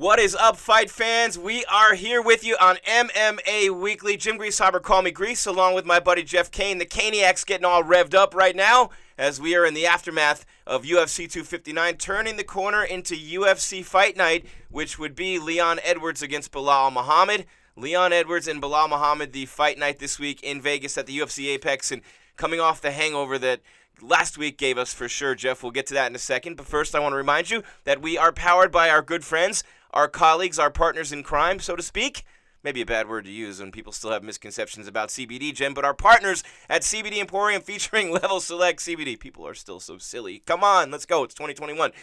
What is up, fight fans? We are here with you on MMA Weekly. Jim Grieshaber, call me Gries, along with my buddy Jeff Cain. The Caniac's getting all revved up right now as we are in the aftermath of UFC 259, turning the corner into UFC Fight Night, which would be Leon Edwards against Belal Muhammad. Leon Edwards and Belal Muhammad, the fight night this week in Vegas at the UFC Apex, and coming off the hangover that last week gave us for sure, Jeff. We'll get to that in a second. But first, I want to remind you that we are powered by our good friends, our colleagues, our partners in crime, so to speak. Maybe a bad word to use when people still have misconceptions about CBD, Jim, but our partners at CBD Emporium featuring Level Select CBD. People are still so silly. Come on, let's go. It's 2021.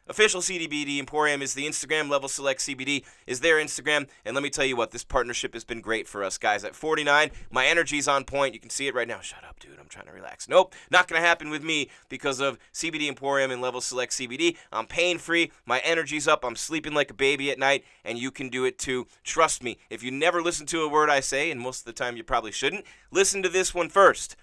Official CBD Emporium is the Instagram. Level Select CBD is their Instagram. And let me tell you what, this partnership has been great for us, guys. At 49, my energy's on point. You can see it right now. Shut up, dude. I'm trying to relax. Nope, not going to happen with me because of CBD Emporium and Level Select CBD. I'm pain-free. My energy's up. I'm sleeping like a baby at night, and you can do it too. Trust me. If you never listen to a word I say, and most of the time you probably shouldn't, listen to this one first.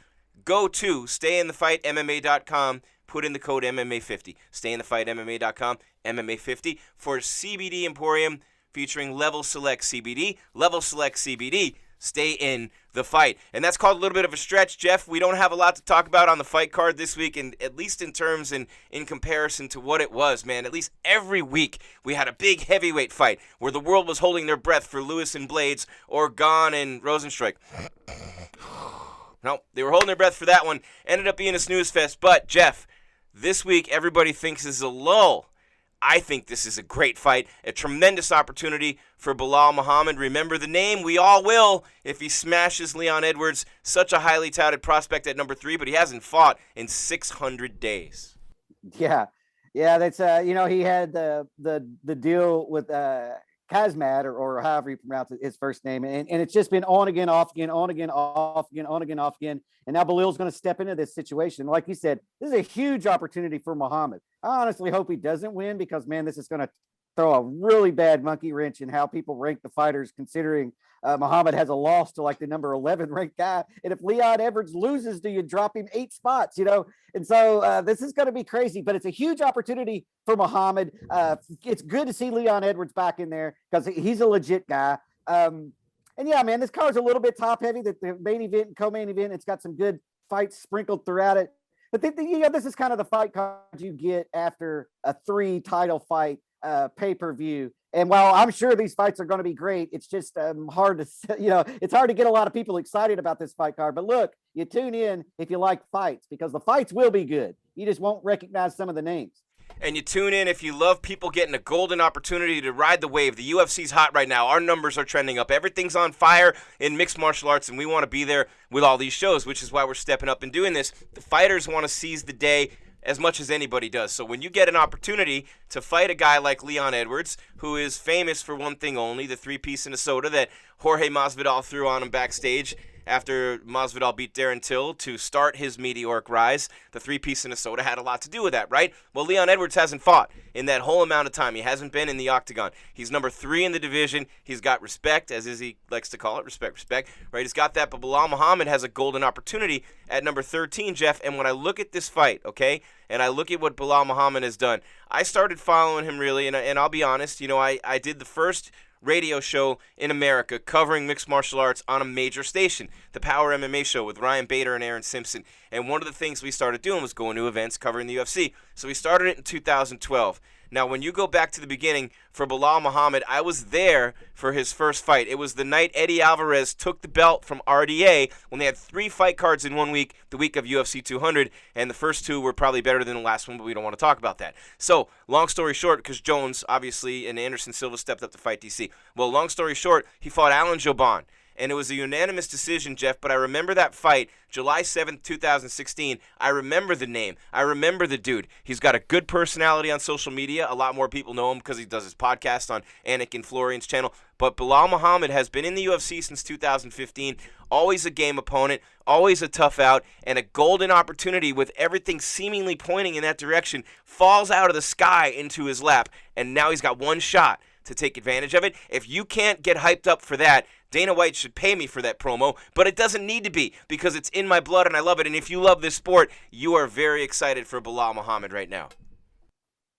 Go to StayInTheFightMMA.com. Put in the code MMA50. StayInTheFightMMA.com, MMA50 for CBD Emporium featuring Level Select CBD. Level Select CBD. Stay in the fight. And that's called a little bit of a stretch, Jeff. We don't have a lot to talk about on the fight card this week, and at least in terms and in comparison to what it was, man. At least every week we had a big heavyweight fight where the world was holding their breath for Lewis and Blades or Gahn and Rosenstruik. No, they were holding their breath for that one. Ended up being a snooze fest. But, Jeff, this week everybody thinks is a lull. I think this is a great fight, a tremendous opportunity for Belal Muhammad. Remember the name, we all will, if he smashes Leon Edwards, such a highly touted prospect at number 3, but he hasn't fought in 600 days. Yeah, that's he had the deal with Kazmat or however you pronounce his first name, and it's just been on again, off again, on again, off again, on again, off again. And now Belal's going to step into this situation. Like you said, this is a huge opportunity for Muhammad. I honestly hope he doesn't win because, man, this is going to throw a really bad monkey wrench in how people rank the fighters, considering Muhammad has a loss to like the number 11 ranked guy. And if Leon Edwards loses, do you drop him 8 spots, And so this is going to be crazy, but it's a huge opportunity for Muhammad. It's good to see Leon Edwards back in there because he's a legit guy. And yeah, man, this card's a little bit top heavy. The main event and co-main event, it's got some good fights sprinkled throughout it. But this is kind of the fight card you get after a 3 title fight pay-per-view. And while I'm sure these fights are going to be great, it's just hard to, it's hard to get a lot of people excited about this fight card. But look, you tune in if you like fights because the fights will be good. You just won't recognize some of the names. And you tune in if you love people getting a golden opportunity to ride the wave. The UFC's hot right now. Our numbers are trending up. Everything's on fire in mixed martial arts, and we want to be there with all these shows, which is why we're stepping up and doing this. The fighters want to seize the day as much as anybody does. So when you get an opportunity to fight a guy like Leon Edwards, who is famous for one thing only, the 3-piece in a soda that Jorge Masvidal threw on him backstage after Masvidal beat Darren Till to start his meteoric rise. The 3-piece in a soda had a lot to do with that, right? Well, Leon Edwards hasn't fought in that whole amount of time. He hasn't been in the octagon. He's number 3 in the division. He's got respect, as Izzy likes to call it, respect, right? He's got that, but Belal Muhammad has a golden opportunity at number 13, Jeff, and when I look at this fight, okay, and I look at what Belal Muhammad has done, I started following him really, and I'll be honest, I did the first radio show in America covering mixed martial arts on a major station, the Power MMA show with Ryan Bader and Aaron Simpson. And one of the things we started doing was going to events covering the UFC. So we started it in 2012. Now, when you go back to the beginning for Belal Muhammad, I was there for his first fight. It was the night Eddie Alvarez took the belt from RDA when they had 3 fight cards in 1 week, the week of UFC 200, and the first 2 were probably better than the last one, but we don't want to talk about that. So, long story short, because Jones, obviously, and Anderson Silva stepped up to fight DC. Well, long story short, he fought Alan Jouban. And it was a unanimous decision, Jeff, but I remember that fight, July 7th, 2016. I remember the name. I remember the dude. He's got a good personality on social media. A lot more people know him because he does his podcast on Anik and Florian's channel. But Belal Muhammad has been in the UFC since 2015, always a game opponent, always a tough out, and a golden opportunity with everything seemingly pointing in that direction falls out of the sky into his lap, and now he's got one shot to take advantage of it. If you can't get hyped up for that, Dana White should pay me for that promo, but it doesn't need to be because it's in my blood and I love it. And if you love this sport, you are very excited for Belal Muhammad right now.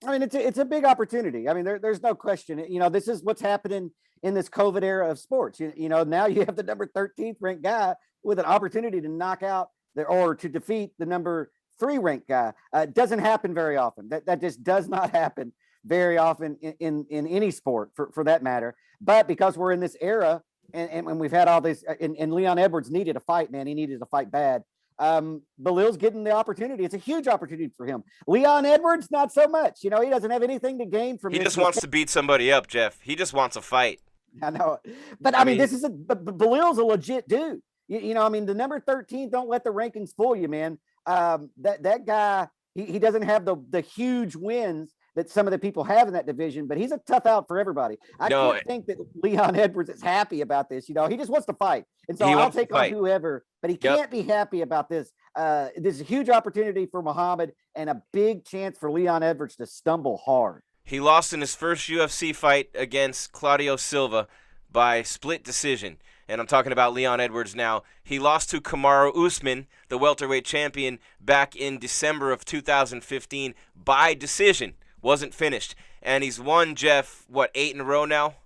I mean, it's a big opportunity. I mean, there's no question. You know, this is what's happening in this COVID era of sports. You know, now you have the number 13th ranked guy with an opportunity to knock out or to defeat the number 3 ranked guy. It doesn't happen very often. That just does not happen very often in any sport for that matter. But because we're in this era and we've had all this, and Leon Edwards needed a fight, man. He needed a fight bad. Belil's getting the opportunity. It's a huge opportunity for him. Leon Edwards, not so much. You know, he doesn't have anything to gain from He this. just wants to beat somebody up, Jeff. He just wants a fight. I know, but I mean, this is Belil's a legit dude. You know, I mean, the number 13, don't let the rankings fool you, man. That guy, he doesn't have the huge wins that some of the people have in that division, but he's a tough out for everybody. I can't think that Leon Edwards is happy about this. You know, he just wants to fight. And so I'll take on whoever, but he can't be happy about this. This is a huge opportunity for Muhammad and a big chance for Leon Edwards to stumble hard. He lost in his first UFC fight against Claudio Silva by split decision. And I'm talking about Leon Edwards now. He lost to Kamaru Usman, the welterweight champion, back in December of 2015 by decision. Wasn't finished. And he's won, Jeff, 8 in a row now?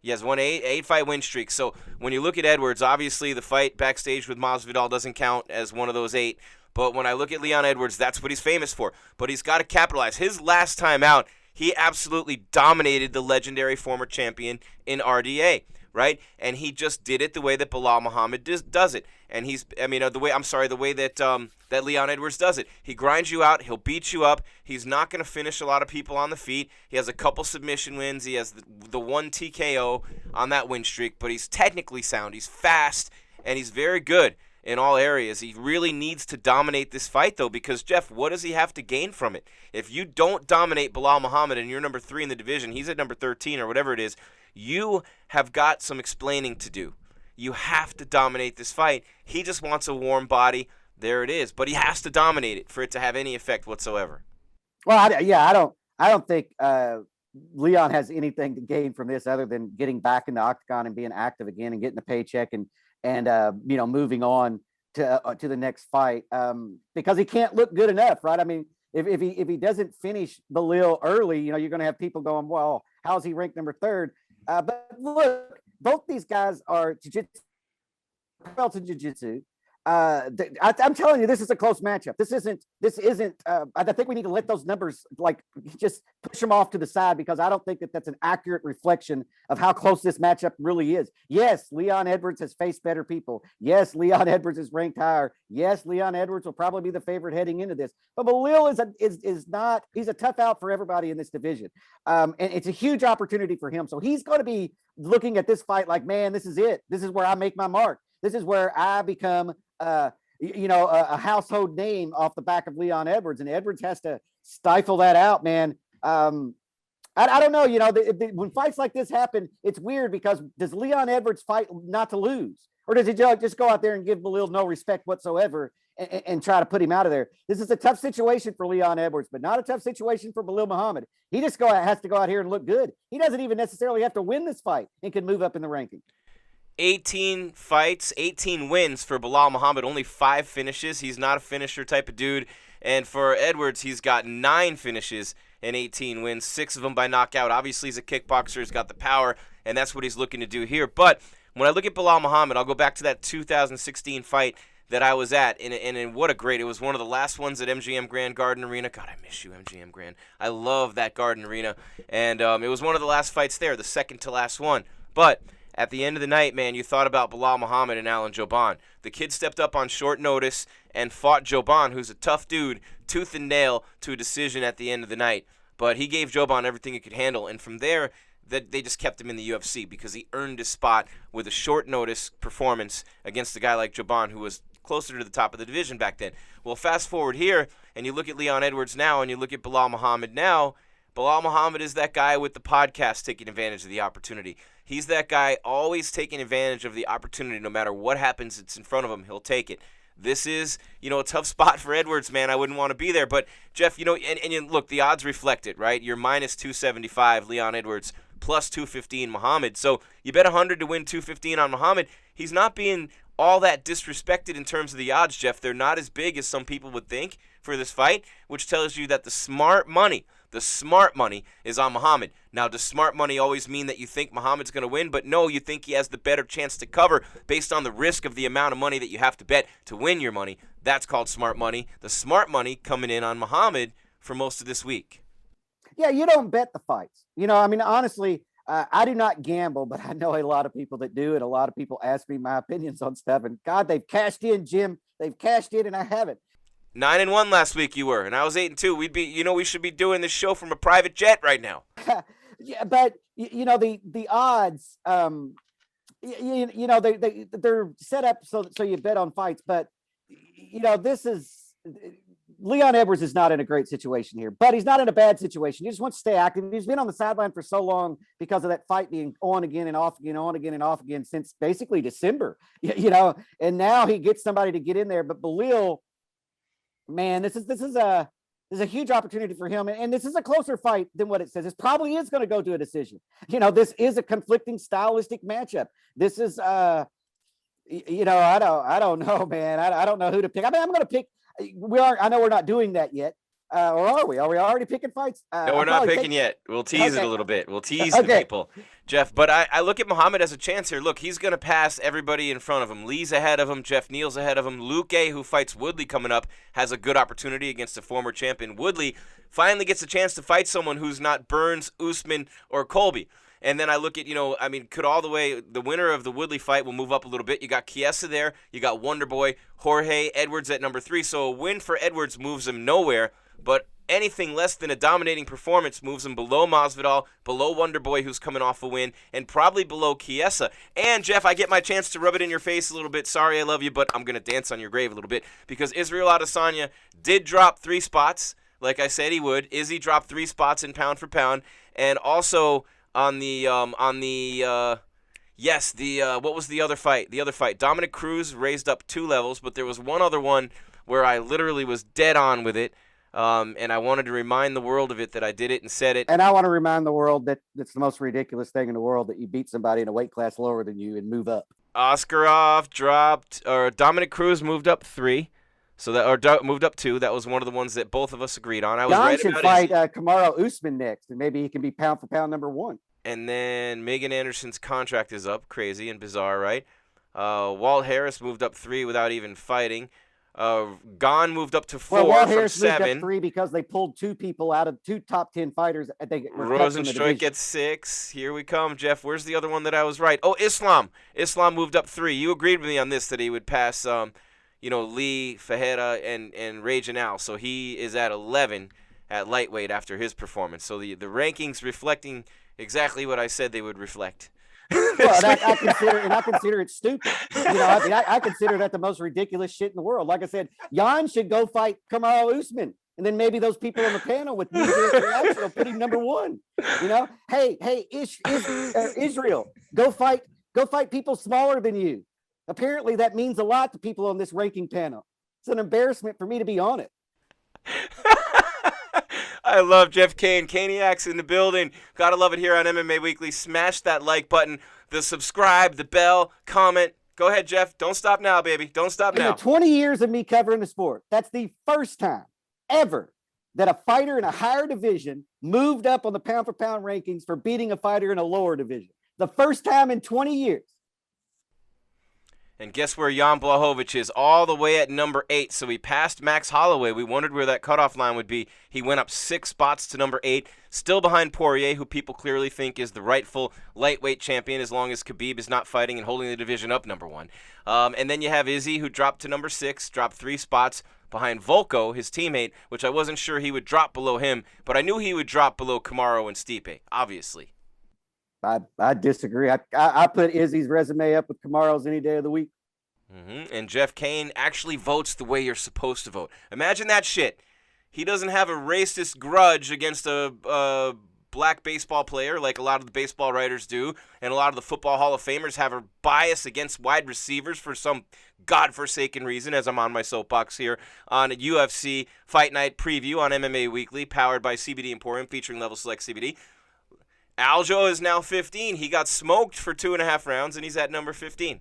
He has won 8-fight win streak. So when you look at Edwards, obviously the fight backstage with Masvidal doesn't count as one of those 8. But when I look at Leon Edwards, that's what he's famous for. But he's got to capitalize. His last time out, he absolutely dominated the legendary former champion in RDA, right? And he just did it the way that Belal Muhammad does it. And the way that Leon Edwards does it. He grinds you out. He'll beat you up. He's not going to finish a lot of people on the feet. He has a couple submission wins. He has the one TKO on that win streak. But he's technically sound. He's fast, and he's very good in all areas. He really needs to dominate this fight, though, because, Jeff, what does he have to gain from it? If you don't dominate Belal Muhammad and you're number 3 in the division, he's at number 13 or whatever it is, you have got some explaining to do. You have to dominate this fight. He just wants a warm body. There it is. But he has to dominate it for it to have any effect whatsoever. Well, I don't think Leon has anything to gain from this other than getting back in the octagon and being active again and getting a paycheck and moving on to the next fight because he can't look good enough, right? I mean, if he doesn't finish Belil early, you know, you're going to have people going, well, how's he ranked number 3rd? But look, both these guys are jiu-jitsu, belt in jiu-jitsu. I'm telling you, this is a close matchup. This isn't. I think we need to let those numbers just push them off to the side because I don't think that that's an accurate reflection of how close this matchup really is. Yes, Leon Edwards has faced better people. Yes, Leon Edwards is ranked higher. Yes, Leon Edwards will probably be the favorite heading into this. But Belil is not. He's a tough out for everybody in this division, and it's a huge opportunity for him. So he's going to be looking at this fight like, man, this is it. This is where I make my mark. This is where I become a household name off the back of Leon Edwards, and Edwards has to stifle that out, man. I don't know, when fights like this happen, it's weird because does Leon Edwards fight not to lose, or does he just go out there and give Belil no respect whatsoever and try to put him out of there? This is a tough situation for Leon Edwards, but not a tough situation for Belal Muhammad. He just has to go out here and look good. He doesn't even necessarily have to win this fight and can move up in the ranking. 18 fights, 18 wins for Belal Muhammad, only 5 finishes. He's not a finisher type of dude. And for Edwards, he's got 9 finishes and 18 wins, 6 of them by knockout. Obviously, he's a kickboxer. He's got the power, and that's what he's looking to do here. But when I look at Belal Muhammad, I'll go back to that 2016 fight that I was at, and what a great, it was one of the last ones at MGM Grand Garden Arena. God, I miss you, MGM Grand. I love that Garden Arena. And it was one of the last fights there, the second to last one. But at the end of the night, man, you thought about Belal Muhammad and Alan Jouban. The kid stepped up on short notice and fought Jouban, who's a tough dude, tooth and nail, to a decision at the end of the night. But he gave Jouban everything he could handle, and from there, they just kept him in the UFC because he earned his spot with a short notice performance against a guy like Jouban, who was closer to the top of the division back then. Well, fast forward here, and you look at Leon Edwards now, and you look at Belal Muhammad now. Belal Muhammad is that guy with the podcast taking advantage of the opportunity. He's that guy always taking advantage of the opportunity. No matter what happens, it's in front of him. He'll take it. This is, a tough spot for Edwards, man. I wouldn't want to be there. But, Jeff, and look, the odds reflect it, right? You're minus 275, Leon Edwards, plus 215, Muhammad. So you bet 100 to win 215 on Muhammad. He's not being all that disrespected in terms of the odds, Jeff. They're not as big as some people would think for this fight, which tells you that the smart money The smart money is on Muhammad. Now, does smart money always mean that you think Muhammad's going to win? But no, you think he has the better chance to cover based on the risk of the amount of money that you have to bet to win your money. That's called smart money. The smart money coming in on Muhammad for most of this week. Yeah, you don't bet the fights. I mean, honestly, I do not gamble, but I know a lot of people that do, and a lot of people ask me my opinions on stuff. And God, they've cashed in, Jim. They've cashed in, and I haven't. 9-1 last week you were, and I was 8-2. We should be doing this show from a private jet right now. Yeah, but the odds, they're set up so you bet on fights. But this is. Leon Edwards is not in a great situation here, but he's not in a bad situation. He just wants to stay active. He's been on the sideline for so long because of that fight being on again and off again, on again and off again since basically December, and now he gets somebody to get in there. But Belil, man, this is a huge opportunity for him. And this is a closer fight than what it says. It probably is going to go to a decision. This is a conflicting stylistic matchup. This is, I don't know, man. I don't know who to pick. I mean, I'm going to pick. I know we're not doing that yet. Or are we? Are we already picking fights? No, we're not picking yet. We'll tease it a little bit. We'll tease the people, Jeff. But I look at Muhammad as a chance here. Look, he's going to pass everybody in front of him. Lee's ahead of him. Jeff Neal's ahead of him. Luke A., who fights Woodley coming up, has a good opportunity against a former champion. Woodley finally gets a chance to fight someone who's not Burns, Usman, or Colby. And then I look at, the winner of the Woodley fight will move up a little bit. You got Chiesa there. You got Wonderboy, Jorge, Edwards at number 3. So a win for Edwards moves him nowhere. But anything less than a dominating performance moves him below Masvidal, below Wonderboy, who's coming off a win, and probably below Chiesa. And, Jeff, I get my chance to rub it in your face a little bit. Sorry, I love you, but I'm going to dance on your grave a little bit. Because Israel Adesanya did drop 3 spots, like I said he would. Izzy dropped 3 spots in pound for pound. And also what was the other fight? The other fight, Dominic Cruz raised up 2 levels, but there was one other one where I literally was dead on with it, and I wanted to remind the world of it, that I did it and said it. And I want to remind the world that it's the most ridiculous thing in the world that you beat somebody in a weight class lower than you and move up. Askarov Dominic Cruz moved up 3. Moved up 2. That was one of the ones that both of us agreed on. I was John right should about fight Kamaru Usman next, and maybe he can be pound for pound number 1. And then Megan Anderson's contract is up. Crazy and bizarre, right? Walt Harris moved up 3 without even fighting. Gone moved up to 4 Walt from Harris 7. moved up 3 because they pulled 2 people out of 2 top 10 fighters. Rosenstruik at 6. Here we come, Jeff. Where's the other one that I was right? Oh, Islam. Islam moved up 3. You agreed with me on this, that he would pass Lee, Fajeda, and Ray Janal. So he is at 11 at lightweight after his performance. So the rankings reflecting exactly what I said they would reflect. Well, I consider it stupid. I consider that the most ridiculous shit in the world. Like I said, Jan should go fight Kamaru Usman, and then maybe those people on the panel with reaction will put him number 1. Hey, Israel, go fight people smaller than you. Apparently, that means a lot to people on this ranking panel. It's an embarrassment for me to be on it. I love Jeff Cain. Caniacs in the building. Gotta love it here on MMA Weekly. Smash that like button, the subscribe, the bell, comment. Go ahead, Jeff. Don't stop now, baby. Don't stop now. In the 20 years of me covering the sport, that's the first time ever that a fighter in a higher division moved up on the pound-for-pound rankings for beating a fighter in a lower division. The first time in 20 years. And guess where Jan Blachowicz is? All the way at number 8. So he passed Max Holloway. We wondered where that cutoff line would be. He went up 6 spots to number 8. Still behind Poirier, who people clearly think is the rightful lightweight champion as long as Khabib is not fighting and holding the division up number 1. And then you have Izzy, who dropped to number 6, dropped 3 spots behind Volko, his teammate, which I wasn't sure he would drop below him, but I knew he would drop below Kamaru and Stipe, obviously. I disagree. I put Izzy's resume up with Kamaru's any day of the week. And Jeff Cain actually votes the way you're supposed to vote. Imagine that shit. He doesn't have a racist grudge against a black baseball player like a lot of the baseball writers do, and a lot of the football Hall of Famers have a bias against wide receivers for some godforsaken reason, as I'm on my soapbox here on a UFC Fight Night preview on MMA Weekly, powered by CBD Emporium, featuring Level Select CBD. Aljo is now 15. He got smoked for 2.5 rounds, and he's at number 15.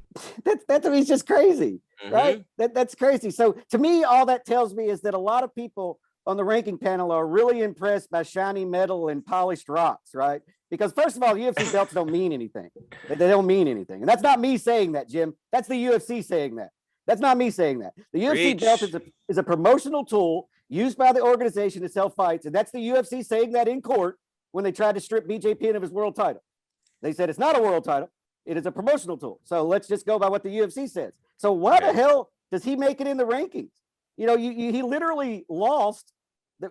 That's just crazy, right? That's crazy. So to me, all that tells me is that a lot of people on the ranking panel are really impressed by shiny metal and polished rocks, right? Because first of all, UFC belts don't mean anything. They don't mean anything. And that's not me saying that, Jim. That's the UFC saying that. That's not me saying that. The UFC belt is a promotional tool used by the organization to sell fights. And that's the UFC saying that in court when they tried to strip BJ Penn of his world title. They said it's not a world title. It is a promotional tool. So let's just go by what the UFC says. So why the hell does he make it in the rankings? You know, he literally lost.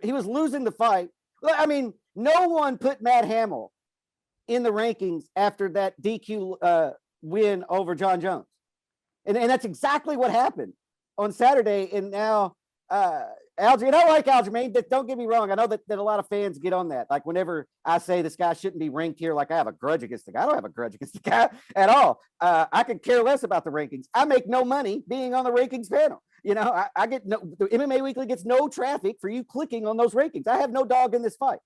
He was losing the fight. I mean, no one put Matt Hamill in the rankings after that DQ win over John Jones. And that's exactly what happened on Saturday. And now Aljamain, and I like Aljamain, don't get me wrong. I know that a lot of fans get on that. Like whenever I say this guy shouldn't be ranked here, like I have a grudge against the guy. I don't have a grudge against the guy at all. I could care less about the rankings. I make no money being on the rankings panel. You know, I get no, the MMA Weekly gets no traffic for you clicking on those rankings. I have no dog in this fight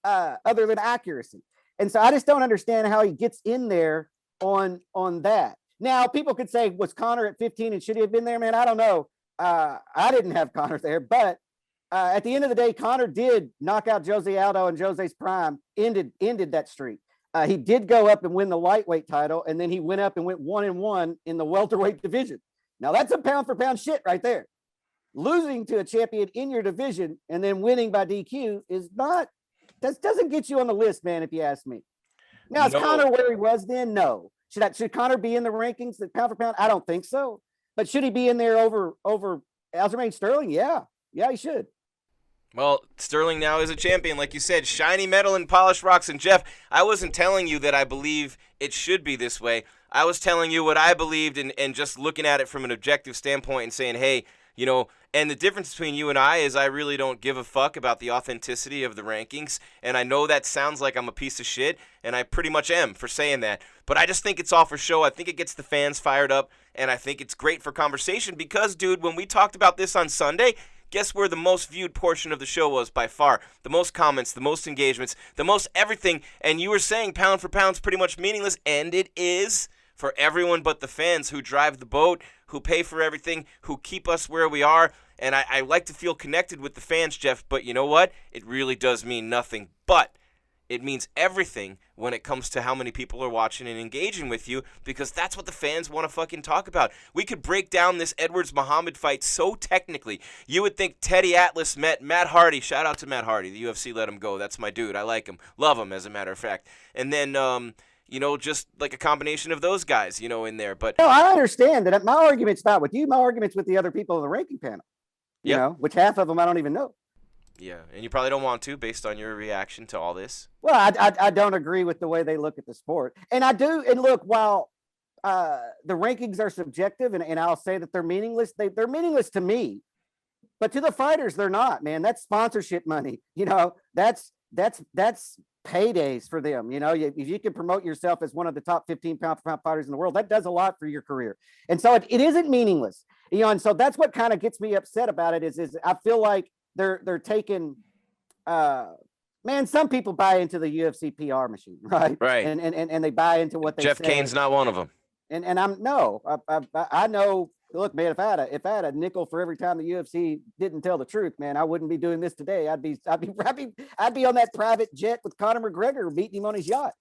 other than accuracy. And so I just don't understand how he gets in there on that. Now, people could say, was Conor at 15 and should he have been there, man? I don't know. I didn't have Conor there, but at the end of the day, Conor did knock out Jose Aldo, and Jose's prime ended that streak. He did go up and win the lightweight title, and then he went up and went 1-1 in the welterweight division. Now that's a pound for pound shit right there. Losing to a champion in your division and then winning by DQ is not, that doesn't get you on the list, man, if you ask me. Now, is Conor where he was then? No. Should Conor be in the rankings, the pound for pound? I don't think so. But should he be in there over Aljamain Sterling? Yeah, he should. Well, Sterling now is a champion, like you said, shiny metal and polished rocks. And Jeff, I wasn't telling you that I believe it should be this way. I was telling you what I believed and just looking at it from an objective standpoint and saying, hey, you know, and the difference between you and I is I really don't give a fuck about the authenticity of the rankings. And I know that sounds like I'm a piece of shit, and I pretty much am for saying that. But I just think it's all for show. I think it gets the fans fired up, and I think it's great for conversation because, dude, when we talked about this on Sunday, guess where the most viewed portion of the show was by far? The most comments, the most engagements, the most everything. And you were saying pound for pound's pretty much meaningless, and it is for everyone but the fans who drive the boat, who pay for everything, who keep us where we are. And I like to feel connected with the fans, Jeff, but you know what? It really does mean nothing, but it means everything when it comes to how many people are watching and engaging with you, because that's what the fans want to fucking talk about. We could break down this Edwards-Muhammad fight so technically. You would think Teddy Atlas met Matt Hardy. Shout out to Matt Hardy. The UFC let him go. That's my dude. I like him. Love him, as a matter of fact. And then, you know, just like a combination of those guys, you know, in there. But no, I understand that. My argument's not with you. My argument's with the other people in the ranking panel. You know, which half of them I don't even know. Yeah, and you probably don't want to based on your reaction to all this. Well, I don't agree with the way they look at the sport. And I do, and look, while the rankings are subjective, and I'll say that they're meaningless, they're meaningless to me. But to the fighters, they're not, man. That's sponsorship money. You know, that's paydays for them. You know, if you can promote yourself as one of the top 15 pound for pound fighters in the world, that does a lot for your career. And so it isn't meaningless. You know, and so that's what kind of gets me upset about it is I feel like they're taking man, some people buy into the UFC PR machine, right? Right. And they buy into what they Jeff say. Cain's not one of them. And I know, look, man, if I had a nickel for every time the UFC didn't tell the truth, man, I wouldn't be doing this today. I'd be on that private jet with Conor McGregor meeting him on his yacht.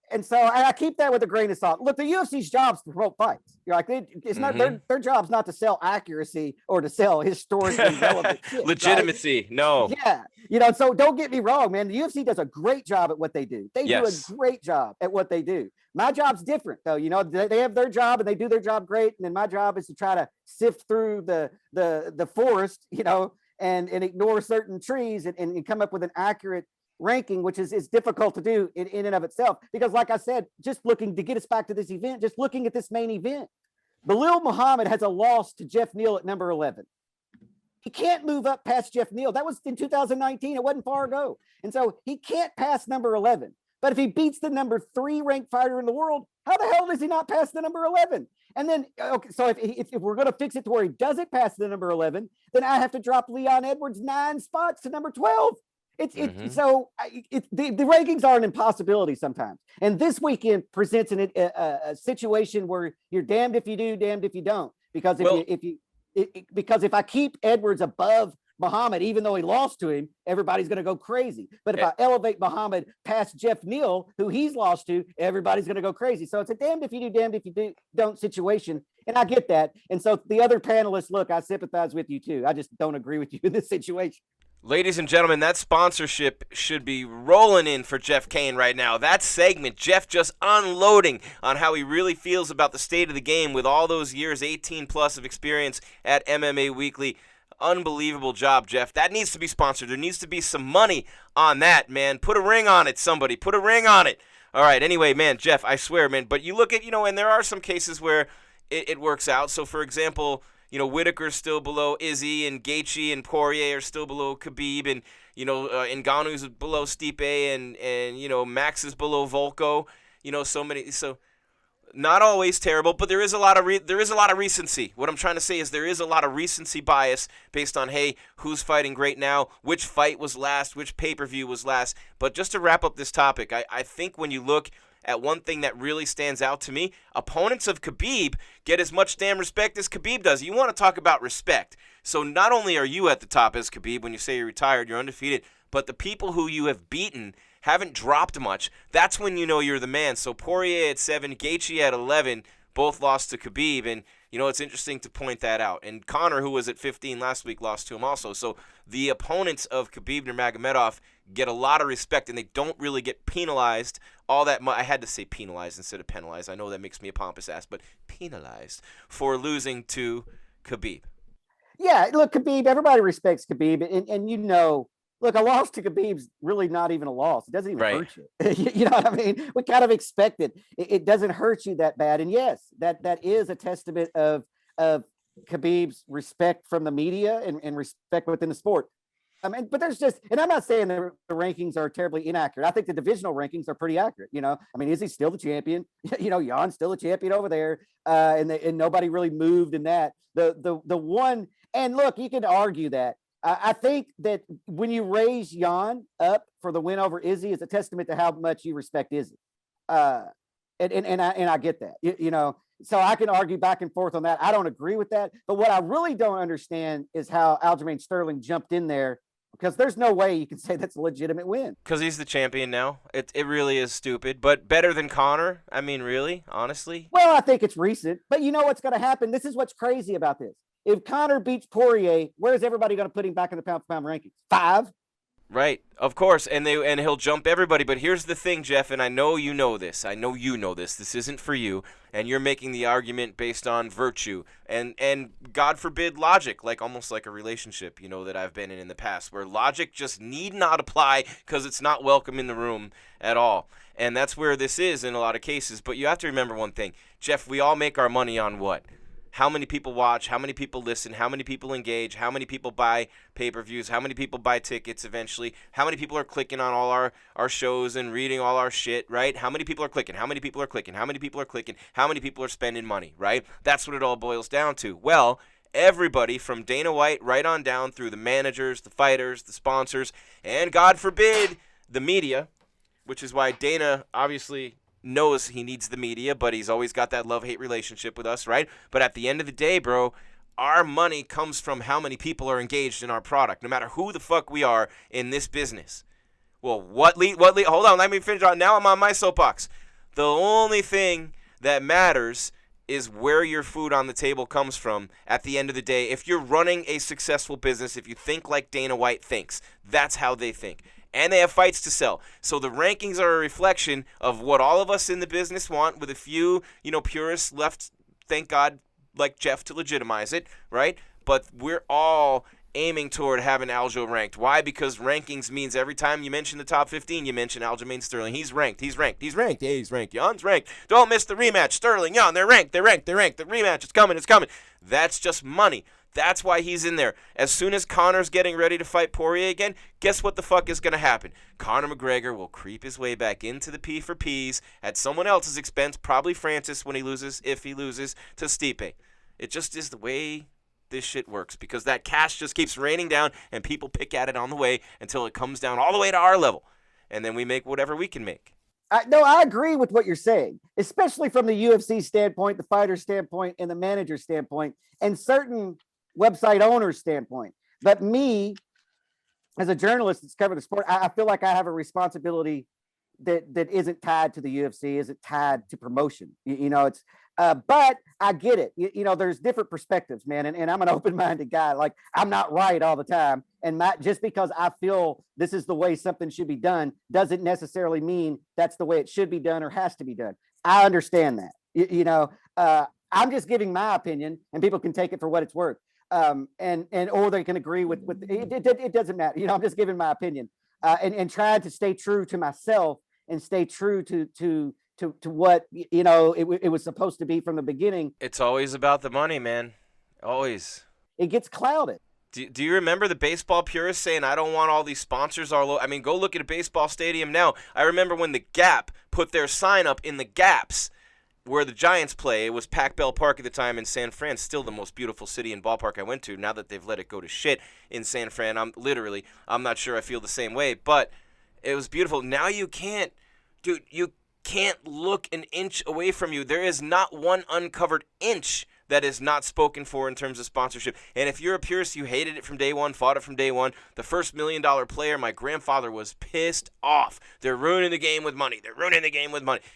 And so I keep that with a grain of salt. Look, the UFC's job's to promote fights. You're like, it's not their job's not to sell accuracy or to sell historically relevant shit, legitimacy. Right? No. Yeah. You know, so don't get me wrong, man. The UFC does a great job at what they do. They do a great job at what they do. My job's different, though. You know, they have their job and they do their job great. And then my job is to try to sift through the forest, you know, and ignore certain trees and come up with an accurate ranking, which is difficult to do in and of itself. Because like I said, just looking to get us back to this event, just looking at this main event, Belal Muhammad has a loss to Jeff Neal at number 11. He can't move up past Jeff Neal. That was in 2019. It wasn't far ago. And so he can't pass number 11. But if he beats the number 3 ranked fighter in the world, how the hell does he not pass the number 11? And then, okay, so if we're going to fix it to where he doesn't pass the number 11, then I have to drop Leon Edwards 9 spots to number 12. So the rankings are an impossibility sometimes. And this weekend presents a situation where you're damned if you do, damned if you don't. Because if I keep Edwards above Muhammad, even though he lost to him, everybody's going to go crazy. But if I elevate Muhammad past Jeff Neal, who he's lost to, everybody's going to go crazy. So it's a damned if you do, damned if you don't situation. And I get that. And so the other panelists, look, I sympathize with you too. I just don't agree with you in this situation. Ladies and gentlemen, that sponsorship should be rolling in for Jeff Cain right now. That segment, Jeff just unloading on how he really feels about the state of the game with all those years, 18 plus of experience at MMA Weekly. Unbelievable job, Jeff. That needs to be sponsored. There needs to be some money on that, man. Put a ring on it, somebody. Put a ring on it. All right, anyway, man, Jeff, I swear, man. But you look at, and there are some cases where it works out. So, for example, Whitaker's still below Izzy, and Gaethje and Poirier are still below Khabib, and Ngannou's below Stipe, and Max is below Volko. So not always terrible, but there is a lot of recency. What I'm trying to say is there is a lot of recency bias based on, hey, who's fighting great now, which fight was last, which pay-per-view was last. But just to wrap up this topic, I think when you look at one thing that really stands out to me, opponents of Khabib get as much damn respect as Khabib does. You want to talk about respect. So not only are you at the top as Khabib when you say you're retired, you're undefeated, but the people who you have beaten haven't dropped much. That's when you know you're the man. So Poirier at 7, Gaethje at 11, both lost to Khabib, and it's interesting to point that out. And Conor, who was at 15 last week, lost to him also. So the opponents of Khabib Nurmagomedov get a lot of respect, and they don't really get penalized all that much. I had to say penalized instead of penalized. I know that makes me a pompous ass, but penalized for losing to Khabib. Yeah, look, Khabib, everybody respects Khabib, and look, a loss to Khabib's really not even a loss. It doesn't even hurt you. You know what I mean? We kind of expect it. It doesn't hurt you that bad. And yes, that is a testament of Khabib's respect from the media and respect within the sport. I mean, but there's just, and I'm not saying the rankings are terribly inaccurate. I think the divisional rankings are pretty accurate. I mean, is he still the champion? Jan's still a champion over there, and nobody really moved in that. The one, and look, you can argue that. I think that when you raise Jan up for the win over Izzy, is a testament to how much you respect Izzy, and I get that. So I can argue back and forth on that. I don't agree with that, but what I really don't understand is how Aljamain Sterling jumped in there, because there's no way you can say that's a legitimate win. Because he's the champion now. It really is stupid, but better than Conor. I mean, really, honestly. Well, I think it's recent, but you know what's going to happen? This is what's crazy about this. If Conor beats Poirier, where's everybody going to put him back in the pound-for-pound rankings? 5? Right, of course, and he'll jump everybody. But here's the thing, Jeff, and I know you know this. I know you know this. This isn't for you, and you're making the argument based on virtue and God forbid logic, almost like a relationship, that I've been in the past, where logic just need not apply because it's not welcome in the room at all. And that's where this is in a lot of cases. But you have to remember one thing, Jeff. We all make our money on what? How many people watch, how many people listen, how many people engage, how many people buy pay-per-views, how many people buy tickets eventually, how many people are clicking on all our shows and reading all our shit, right? How many people are clicking, how many people are clicking, how many people are clicking, how many people are spending money, right? That's what it all boils down to. Well, everybody from Dana White right on down through the managers, the fighters, the sponsors, and God forbid, the media, which is why Dana obviously knows he needs the media, but he's always got that love-hate relationship with us, right? But at the end of the day, bro, our money comes from how many people are engaged in our product, no matter who the fuck we are in this business. Well, hold on, let me finish on. Now I'm on my soapbox. The only thing that matters is where your food on the table comes from at the end of the day. If you're running a successful business, if you think like Dana White thinks, that's how they think. And they have fights to sell. So the rankings are a reflection of what all of us in the business want, with a few, purists left, thank God, like Jeff, to legitimize it, right? But we're all aiming toward having Aljo ranked. Why? Because rankings means every time you mention the top 15, you mention Aljamain Sterling. He's ranked. Yeah, he's ranked. Jan's ranked. Don't miss the rematch. Sterling, Jan, they're ranked. The rematch, it's coming. That's just money. That's why he's in there. As soon as Conor's getting ready to fight Poirier again, guess what the fuck is going to happen? Conor McGregor will creep his way back into the P for Ps at someone else's expense, probably Francis if he loses to Stipe. It just is the way this shit works, because that cash just keeps raining down and people pick at it on the way until it comes down all the way to our level. And then we make whatever we can make. I agree with what you're saying, especially from the UFC standpoint, the fighter standpoint, and the manager standpoint, and certain website owner's standpoint. But me, as a journalist that's covered the sport, I feel like I have a responsibility that isn't tied to the UFC, isn't tied to promotion. It's but I get it. There's different perspectives, man, and I'm an open-minded guy. Like, I'm not right all the time, and just because I feel this is the way something should be done doesn't necessarily mean that's the way it should be done or has to be done. I understand that. I'm just giving my opinion, and people can take it for what it's worth. And or they can agree with it. It doesn't matter. I'm just giving my opinion, and trying to stay true to myself and stay true to what it was supposed to be from the beginning. It's always about the money, man. Always. It gets clouded. Do you remember the baseball purists saying, I don't want all these sponsors all over? I mean, go look at a baseball stadium now. I remember when the Gap put their sign up in the gaps where the Giants play. It was Pac Bell Park at the time in San Fran, still the most beautiful city and ballpark I went to. Now that they've let it go to shit in San Fran, I'm not sure I feel the same way, but it was beautiful. Now you can't look an inch away from you. There is not one uncovered inch that is not spoken for in terms of sponsorship. And if you're a purist, you hated it from day one, fought it from day one. The first $1 million player, my grandfather was pissed off. They're ruining the game with money.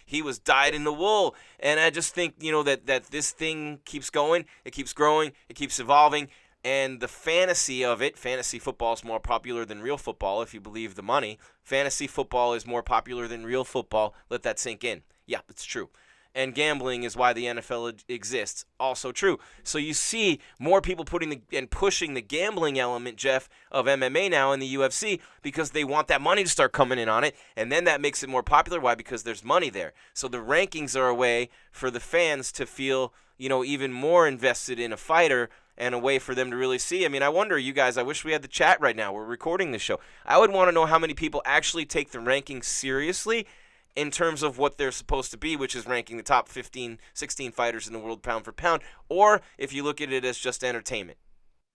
He was dyed in the wool. And I just think, that this thing keeps going. It keeps growing. It keeps evolving. And the fantasy of it, fantasy football is more popular than real football, if you believe the money. Fantasy football is more popular than real football. Let that sink in. Yeah, that's true. And gambling is why the NFL exists. Also true. So you see more people pushing the gambling element, Jeff, of MMA now in the UFC because they want that money to start coming in on it. And then that makes it more popular. Why? Because there's money there. So the rankings are a way for the fans to feel, even more invested in a fighter and a way for them to really see. I mean, I wonder, you guys, I wish we had the chat right now. We're recording this show. I would want to know how many people actually take the rankings seriously in terms of what they're supposed to be, which is ranking the top 15, 16 fighters in the world pound for pound, or if you look at it as just entertainment.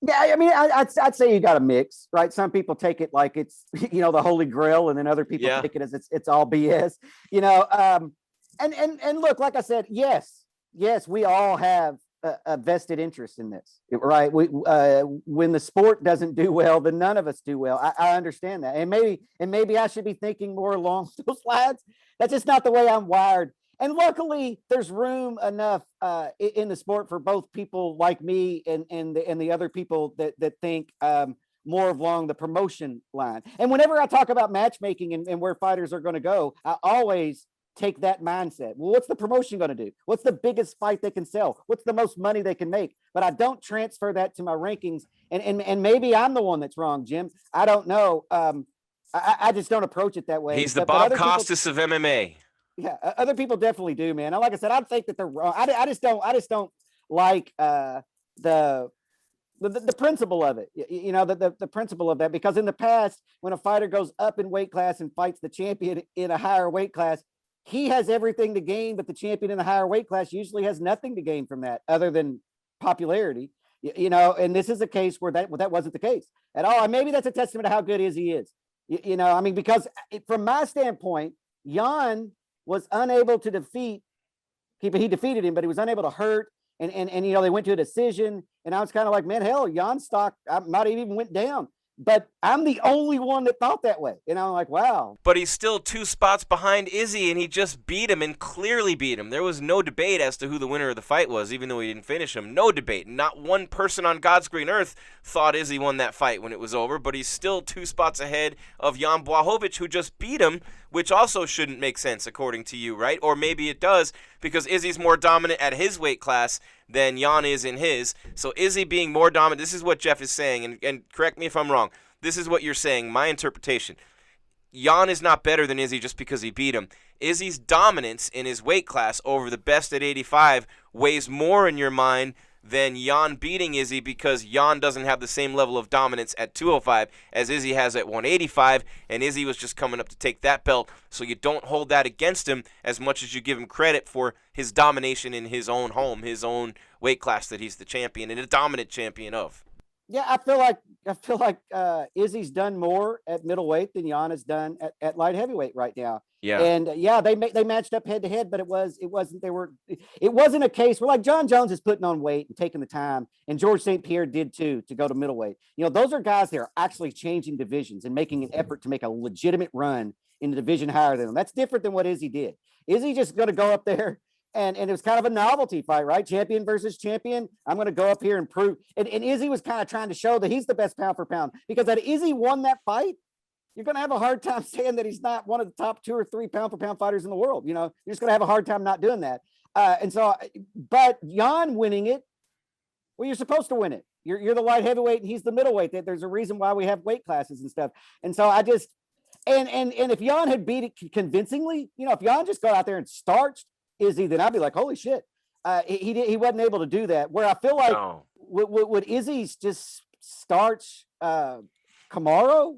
Yeah, I mean, I'd say you got a mix, right? Some people take it like it's, the holy grail, and then other people take it as it's all BS, and look, like I said, yes, we all have a vested interest in this, right? When the sport doesn't do well, then none of us do well. I understand that, and maybe I should be thinking more along those lines. That's just not the way I'm wired. And luckily, there's room enough in the sport for both people like me and the other people that think more along the promotion line. And whenever I talk about matchmaking and where fighters are going to go, I always take that mindset. Well, what's the promotion going to do? What's the biggest fight they can sell? What's the most money they can make? But I don't transfer that to my rankings. And maybe I'm the one that's wrong, Jim. I don't know. I just don't approach it that way. He's the Bob Costas of MMA. Yeah, other people definitely do, man. And like I said, I think that they're wrong. I just don't like the principle of it. The principle of that, because in the past, when a fighter goes up in weight class and fights the champion in a higher weight class, he has everything to gain, but the champion in the higher weight class usually has nothing to gain from that other than popularity. And this is a case where that wasn't the case at all. And maybe that's a testament to how good Izzy is. I mean, because from my standpoint, Jan was unable to defeat. He defeated him, but he was unable to hurt. And they went to a decision. And I was kind of like, man, hell, Jan's stock might have even went down. But I'm the only one that thought that way. And I'm like, wow. But he's still 2 spots behind Izzy, and he just beat him and clearly beat him. There was no debate as to who the winner of the fight was, even though he didn't finish him. No debate. Not one person on God's green earth thought Izzy won that fight when it was over, but he's still 2 spots ahead of Jan Blachowicz, who just beat him, which also shouldn't make sense according to you, right? Or maybe it does, because Izzy's more dominant at his weight class than Jan is in his. So Izzy being more dominant, this is what Jeff is saying, and correct me if I'm wrong. This is what you're saying, my interpretation. Jan is not better than Izzy just because he beat him. Izzy's dominance in his weight class over the best at 85 weighs more in your mind than Jan beating Izzy, because Jan doesn't have the same level of dominance at 205 as Izzy has at 185, and Izzy was just coming up to take that belt, so you don't hold that against him as much as you give him credit for his domination in his own home, his own weight class that he's the champion and a dominant champion of. Yeah, I feel like Izzy's done more at middleweight than Jan has done at light heavyweight right now. Yeah. And they matched up head to head, but it wasn't a case where like John Jones is putting on weight and taking the time, and George St. Pierre did too to go to middleweight. Those are guys that are actually changing divisions and making an effort to make a legitimate run in the division higher than them. That's different than what Izzy did. Izzy just going to go up there. And it was kind of a novelty fight, right? Champion versus champion. I'm going to go up here and prove. And Izzy was kind of trying to show that he's the best pound for pound, because had Izzy won that fight, you're going to have a hard time saying that he's not one of the top 2 or 3 pound for pound fighters in the world. You're just going to have a hard time not doing that. But Jan winning it, well, you're supposed to win it. You're the light heavyweight and he's the middleweight. There's a reason why we have weight classes and stuff. And so I just, and if Jan had beat it convincingly, if Jan just got out there and starched Izzy, then I'd be like, holy shit. He wasn't able to do that. Where I feel like would Izzy's just starch Kamaru?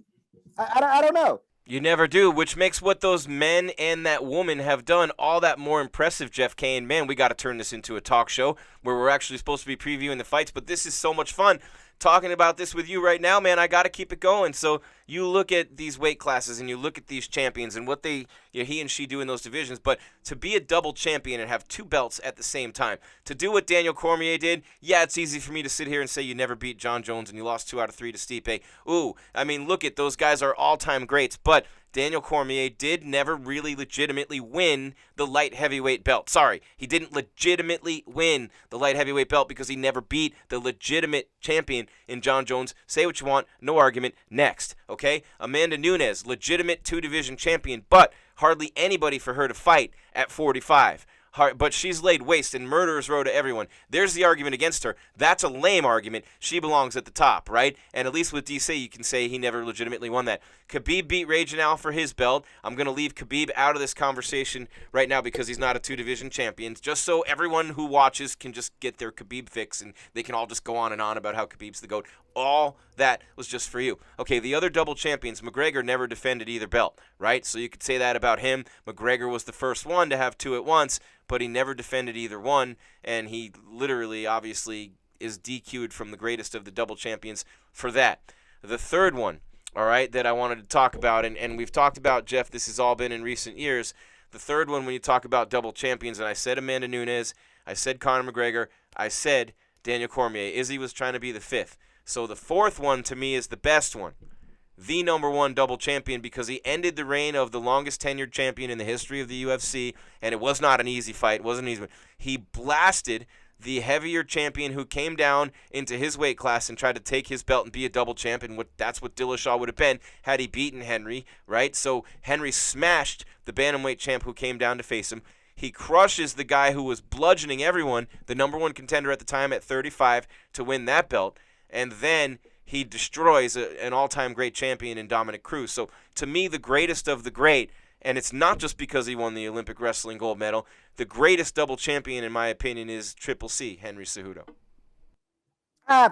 I don't know. You never do, which makes what those men and that woman have done all that more impressive, Jeff Cain. Man, we got to turn this into a talk show where we're actually supposed to be previewing the fights, but this is so much fun talking about this with you right now, man. I got to keep it going. So you look at these weight classes and you look at these champions and what he and she do in those divisions, but to be a double champion and have 2 belts at the same time, to do what Daniel Cormier did, yeah, it's easy for me to sit here and say you never beat John Jones and you lost 2 out of 3 to Stipe. Ooh, I mean, look at those guys are all-time greats, but Daniel Cormier did never really legitimately win the light heavyweight belt. Sorry, he didn't legitimately win the light heavyweight belt because he never beat the legitimate champion in John Jones. Say what you want, no argument. Next, okay? Amanda Nunes, legitimate 2-division champion, but hardly anybody for her to fight at 45. But she's laid waste in murderer's row to everyone. There's the argument against her. That's a lame argument. She belongs at the top, right? And at least with DC, you can say he never legitimately won that. Khabib beat Raging Al for his belt. I'm going to leave Khabib out of this conversation right now because he's not a 2-division champion, just so everyone who watches can just get their Khabib fix and they can all just go on and on about how Khabib's the GOAT. All that was just for you. Okay, the other double champions, McGregor never defended either belt, right? So you could say that about him. McGregor was the first one to have 2 at once, but he never defended either one, and he literally, obviously, is DQ'd from the greatest of the double champions for that. The third one, all right, that I wanted to talk about, and we've talked about, Jeff, this has all been in recent years. The third one, when you talk about double champions, and I said Amanda Nunes, I said Conor McGregor, I said Daniel Cormier. Izzy was trying to be the 5th. So the 4th one, to me, is the best one. The #1 double champion, because he ended the reign of the longest tenured champion in the history of the UFC, and it was not an easy fight. It wasn't an easy one. He blasted the heavier champion who came down into his weight class and tried to take his belt and be a double champion. That's what Dillashaw would have been had he beaten Henry, right? So Henry smashed the bantamweight champ who came down to face him. He crushes the guy who was bludgeoning everyone, the #1 contender at the time at 35, to win that belt. And then he destroys an all-time great champion in Dominic Cruz. So, to me, the greatest of the great, and it's not just because he won the Olympic wrestling gold medal, the greatest double champion, in my opinion, is Triple C, Henry Cejudo. I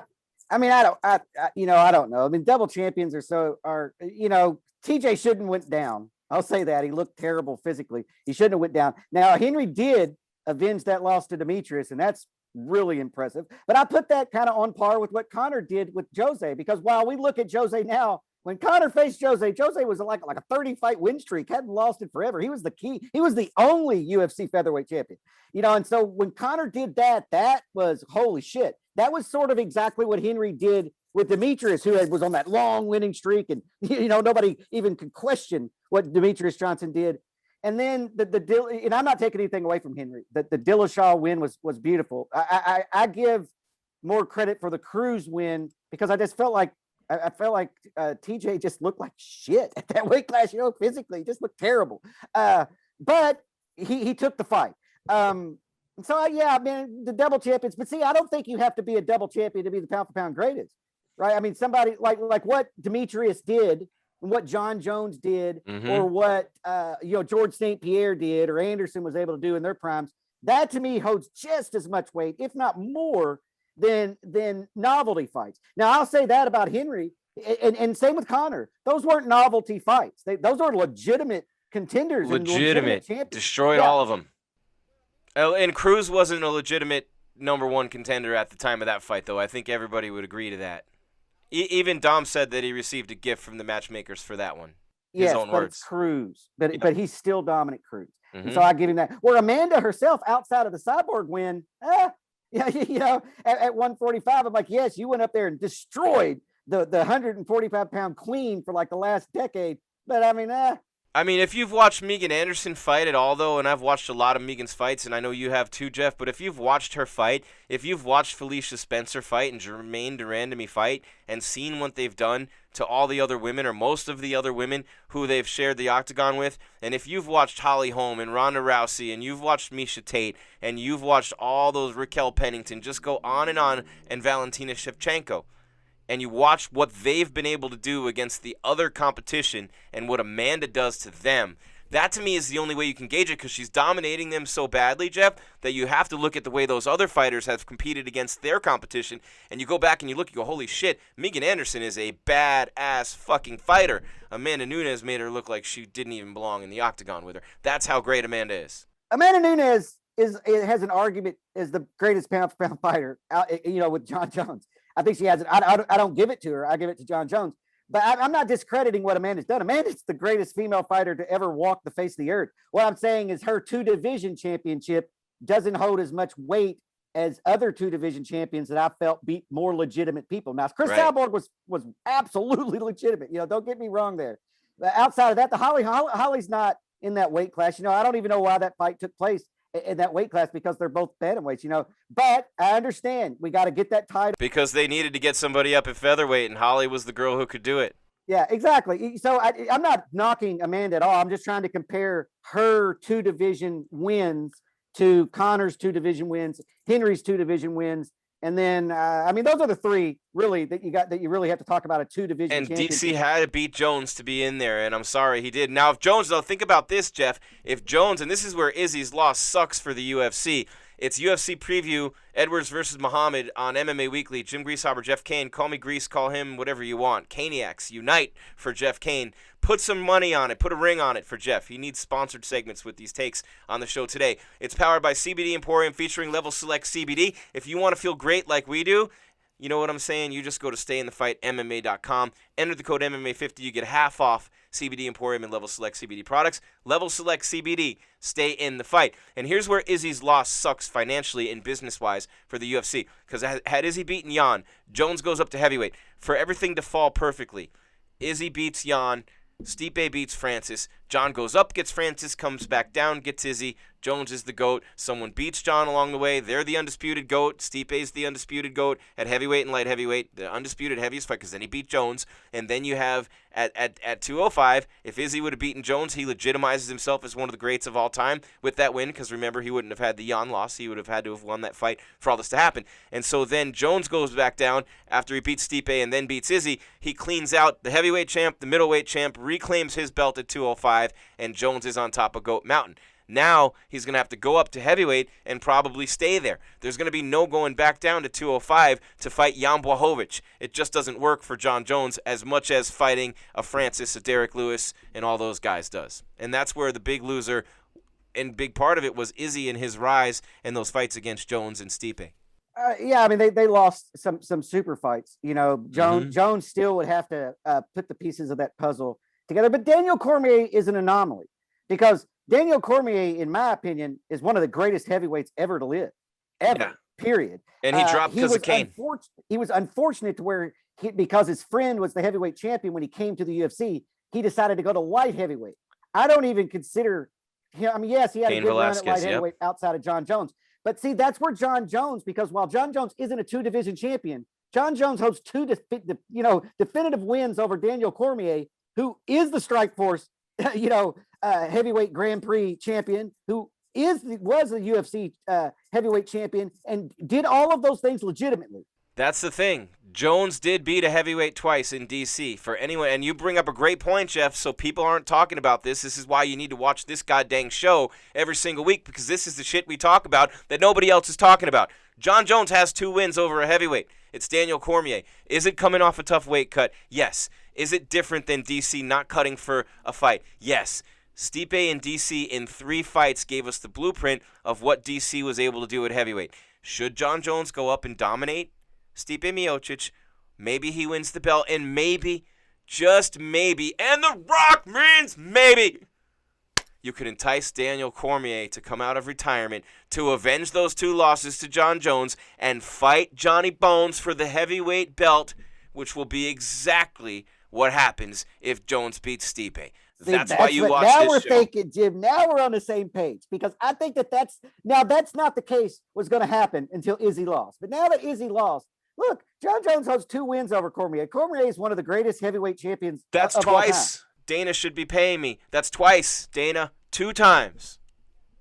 don't know. I mean, double champions TJ shouldn't have went down. I'll say that. He looked terrible physically. He shouldn't have went down. Now, Henry did avenge that loss to Demetrius, and that's really impressive. But I put that kind of on par with what Conor did with Jose, because while we look at Jose now, when Conor faced Jose was like a 30-fight win streak, hadn't lost it forever. He was the key. He was the only UFC featherweight champion, and so when Conor did that, that was holy shit. That was sort of exactly what Henry did with Demetrius, who was on that long winning streak, and nobody even could question what Demetrius Johnson did. And then and I'm not taking anything away from Henry. The Dillashaw win was beautiful. I give more credit for the Cruz win because I just felt like TJ just looked like shit at that weight class. Physically, he just looked terrible. But he took the fight. The double champions. But see, I don't think you have to be a double champion to be the pound for pound greatest, right? I mean, somebody like what Demetrius did. And what John Jones did, or what George St. Pierre did, or Anderson was able to do in their primes, that to me holds just as much weight, if not more, than novelty fights. Now I'll say that about Henry, and same with Conor. Those weren't novelty fights. Those are legitimate contenders. Legitimate destroyed all of them. And Cruz wasn't a legitimate #1 contender at the time of that fight, though. I think everybody would agree to that. Even Dom said that he received a gift from the matchmakers for that one. His Yes, own but words. it's Cruz. But he's still Dominic Cruz. And so Mhm. I give him that. Where Amanda herself, outside of the Cyborg win, yeah, at 145, I'm like, yes, you went up there and destroyed the 145-pound queen for like the last decade. But I mean, if you've watched Megan Anderson fight at all, though, and I've watched a lot of Megan's fights, and I know you have too, Jeff, but if you've watched her fight, if you've watched Felicia Spencer fight and Jermaine Durandamy fight and seen what they've done to all the other women or most of the other women who they've shared the octagon with, and if you've watched Holly Holm and Ronda Rousey and you've watched Miesha Tate and you've watched all those Raquel Pennington, just go on, and Valentina Shevchenko, and you watch what they've been able to do against the other competition and what Amanda does to them, that to me is the only way you can gauge it, because she's dominating them so badly, Jeff, that you have to look at the way those other fighters have competed against their competition, and you go back and you look, you go, holy shit, Megan Anderson is a badass fucking fighter. Amanda Nunes made her look like she didn't even belong in the octagon with her. That's how great Amanda is. Amanda Nunes has an argument as the greatest pound-for-pound fighter, with John Jones. I think she has it. I don't give it to her. I give it to John Jones. But I'm not discrediting what Amanda's done. Amanda's the greatest female fighter to ever walk the face of the earth. What I'm saying is her 2-division championship doesn't hold as much weight as other 2-division champions that I felt beat more legitimate people. Now, Chris Cyborg was absolutely legitimate. Don't get me wrong there. But outside of that, Holly's not in that weight class. I don't even know why that fight took place in that weight class, because they're both bantamweights, but I understand we got to get that title because they needed to get somebody up at featherweight, and Holly was the girl who could do it. Yeah, exactly. So I'm not knocking Amanda at all. I'm just trying to compare her 2-division wins to Connor's 2-division wins, Henry's 2-division wins. And then, those are the three really that you really have to talk about a 2-division. And DC had to beat Jones to be in there, and I'm sorry he did. Now, if Jones, though, think about this, Jeff. If Jones, and this is where Izzy's loss sucks for the UFC, it's UFC preview, Edwards versus Muhammad on MMA Weekly. Jim Grieshaber, Jeff Cain. Call me Grease, call him whatever you want. Caniacs, unite for Jeff Cain. Put some money on it. Put a ring on it for Jeff. He needs sponsored segments with these takes on the show today. It's powered by CBD Emporium, featuring Level Select CBD. If you want to feel great like we do, you know what I'm saying? You just go to stayinthefightmma.com. Enter the code MMA50. You get half off CBD Emporium and Level Select CBD products. Level Select CBD. Stay in the fight. And here's where Izzy's loss sucks financially and business-wise for the UFC. Because had Izzy beaten Jan, Jones goes up to heavyweight. For everything to fall perfectly, Izzy beats Jan, Stipe beats Francis, John goes up, gets Francis, comes back down, gets Izzy. Jones is the GOAT. Someone beats John along the way. They're the undisputed GOAT. Stipe's the undisputed GOAT at heavyweight and light heavyweight. The undisputed heaviest fight, because then he beat Jones. And then you have at 205, if Izzy would have beaten Jones, he legitimizes himself as one of the greats of all time with that win, because remember, he wouldn't have had the Jan loss. He would have had to have won that fight for all this to happen. And so then Jones goes back down after he beats Stipe and then beats Izzy. He cleans out the heavyweight champ, the middleweight champ, reclaims his belt at 205, and Jones is on top of GOAT Mountain. Now he's going to have to go up to heavyweight and probably stay there. There's going to be no going back down to 205 to fight Jan Blachowicz. It just doesn't work for John Jones as much as fighting a Francis, a Derek Lewis, and all those guys does. And that's where the big loser, and big part of it, was Izzy and his rise and those fights against Jones and Stipe. They lost some super fights. Jones still would have to put the pieces of that puzzle together. But Daniel Cormier is an anomaly, because Daniel Cormier, in my opinion, is one of the greatest heavyweights ever to live, period. And he dropped because of Cain. He was unfortunate to where, because his friend was the heavyweight champion when he came to the UFC, he decided to go to light heavyweight. I don't even consider him. Yes, he had a good run at light heavyweight outside of John Jones. But see, that's where John Jones, because while John Jones isn't a 2-division champion, John Jones holds two definitive wins over Daniel Cormier, who is the Strikeforce, heavyweight Grand Prix champion, who was a UFC heavyweight champion, and did all of those things legitimately. That's the thing. Jones did beat a heavyweight twice in DC. For anyone, and you bring up a great point, Jeff, so people aren't talking about this. This is why you need to watch this goddamn show every single week, because this is the shit we talk about that nobody else is talking about. John Jones has 2 wins over a heavyweight. It's Daniel Cormier. Is it coming off a tough weight cut? Yes. Is it different than DC not cutting for a fight? Yes. Stipe and DC in 3 fights gave us the blueprint of what DC was able to do at heavyweight. Should John Jones go up and dominate Stipe Miocic, Maybe he wins the belt, and maybe, just maybe, and The Rock means maybe, you could entice Daniel Cormier to come out of retirement to avenge those 2 losses to Jon Jones and fight Johnny Bones for the heavyweight belt, which will be exactly what happens if Jones beats Stipe. See, that's why you watch now this we're show. thinking, Jim. Now we're on the same page, because I think that's not the case was going to happen until Izzy lost. But now that Izzy lost, look, Jon Jones has 2 wins over Cormier. Cormier is one of the greatest heavyweight champions. That's of all time. twice. Dana should be paying me. That's twice, Dana. 2 times.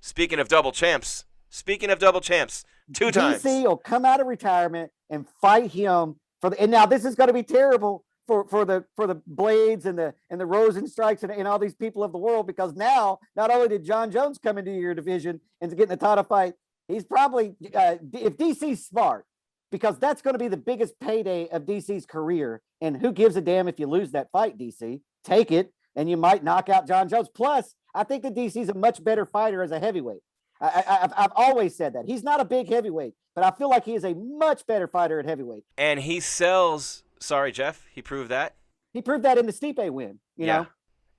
Speaking of double champs. 2 times. DC will come out of retirement and fight him and now this is going to be terrible for the Blades and the Rosenstrikes and all these people of the world, because now not only did Jon Jones come into your division and get in the title fight, he's probably if DC's smart, because that's going to be the biggest payday of DC's career. And who gives a damn if you lose that fight, DC? Take it, and you might knock out Jon Jones. Plus, I think that DC's a much better fighter as a heavyweight. I've always said that. He's not a big heavyweight, but I feel like he is a much better fighter at heavyweight. And he sells. Sorry, Jeff. He proved that. He proved that in the Stipe win. You know?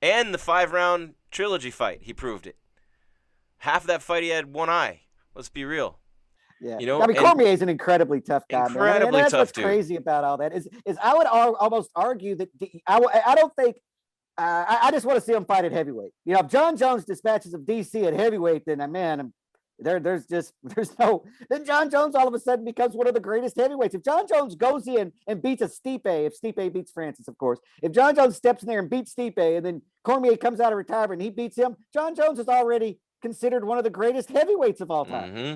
And the 5-round trilogy fight. He proved it. Half of that fight, he had one eye. Let's be real. Yeah. You know, I mean, Cormier is an incredibly tough guy. Incredibly man. And that's tough what's dude. crazy about all that is I would almost argue that I don't think. I just want to see him fight at heavyweight. You know, if Jon Jones dispatches of DC at heavyweight, then man, there's no. Then Jon Jones all of a sudden becomes one of the greatest heavyweights. If Jon Jones goes in and beats a Stipe, if Stipe beats Francis, of course, if Jon Jones steps in there and beats Stipe, and then Cormier comes out of retirement and he beats him, Jon Jones is already considered one of the greatest heavyweights of all time. Mm-hmm.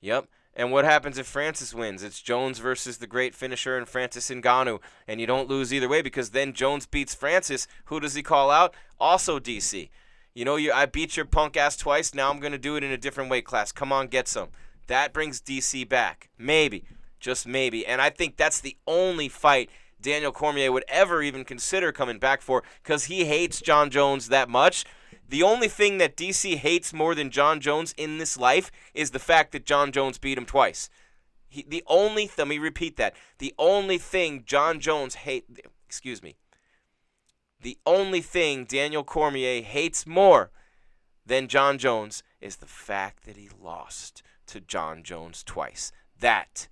Yep. And what happens if Francis wins? It's Jones versus the great finisher and Francis Ngannou. And you don't lose either way, because then Jones beats Francis. Who does he call out? Also DC. You know, I beat your punk ass twice. Now I'm going to do it in a different weight class. Come on, get some. That brings DC back. Maybe. Just maybe. And I think that's the only fight Daniel Cormier would ever even consider coming back for, because he hates Jon Jones that much. The only thing that DC hates more than Jon Jones in this life is the fact that Jon Jones beat him twice. Let me repeat that. The only thing the only thing Daniel Cormier hates more than Jon Jones is the fact that he lost to Jon Jones twice. That,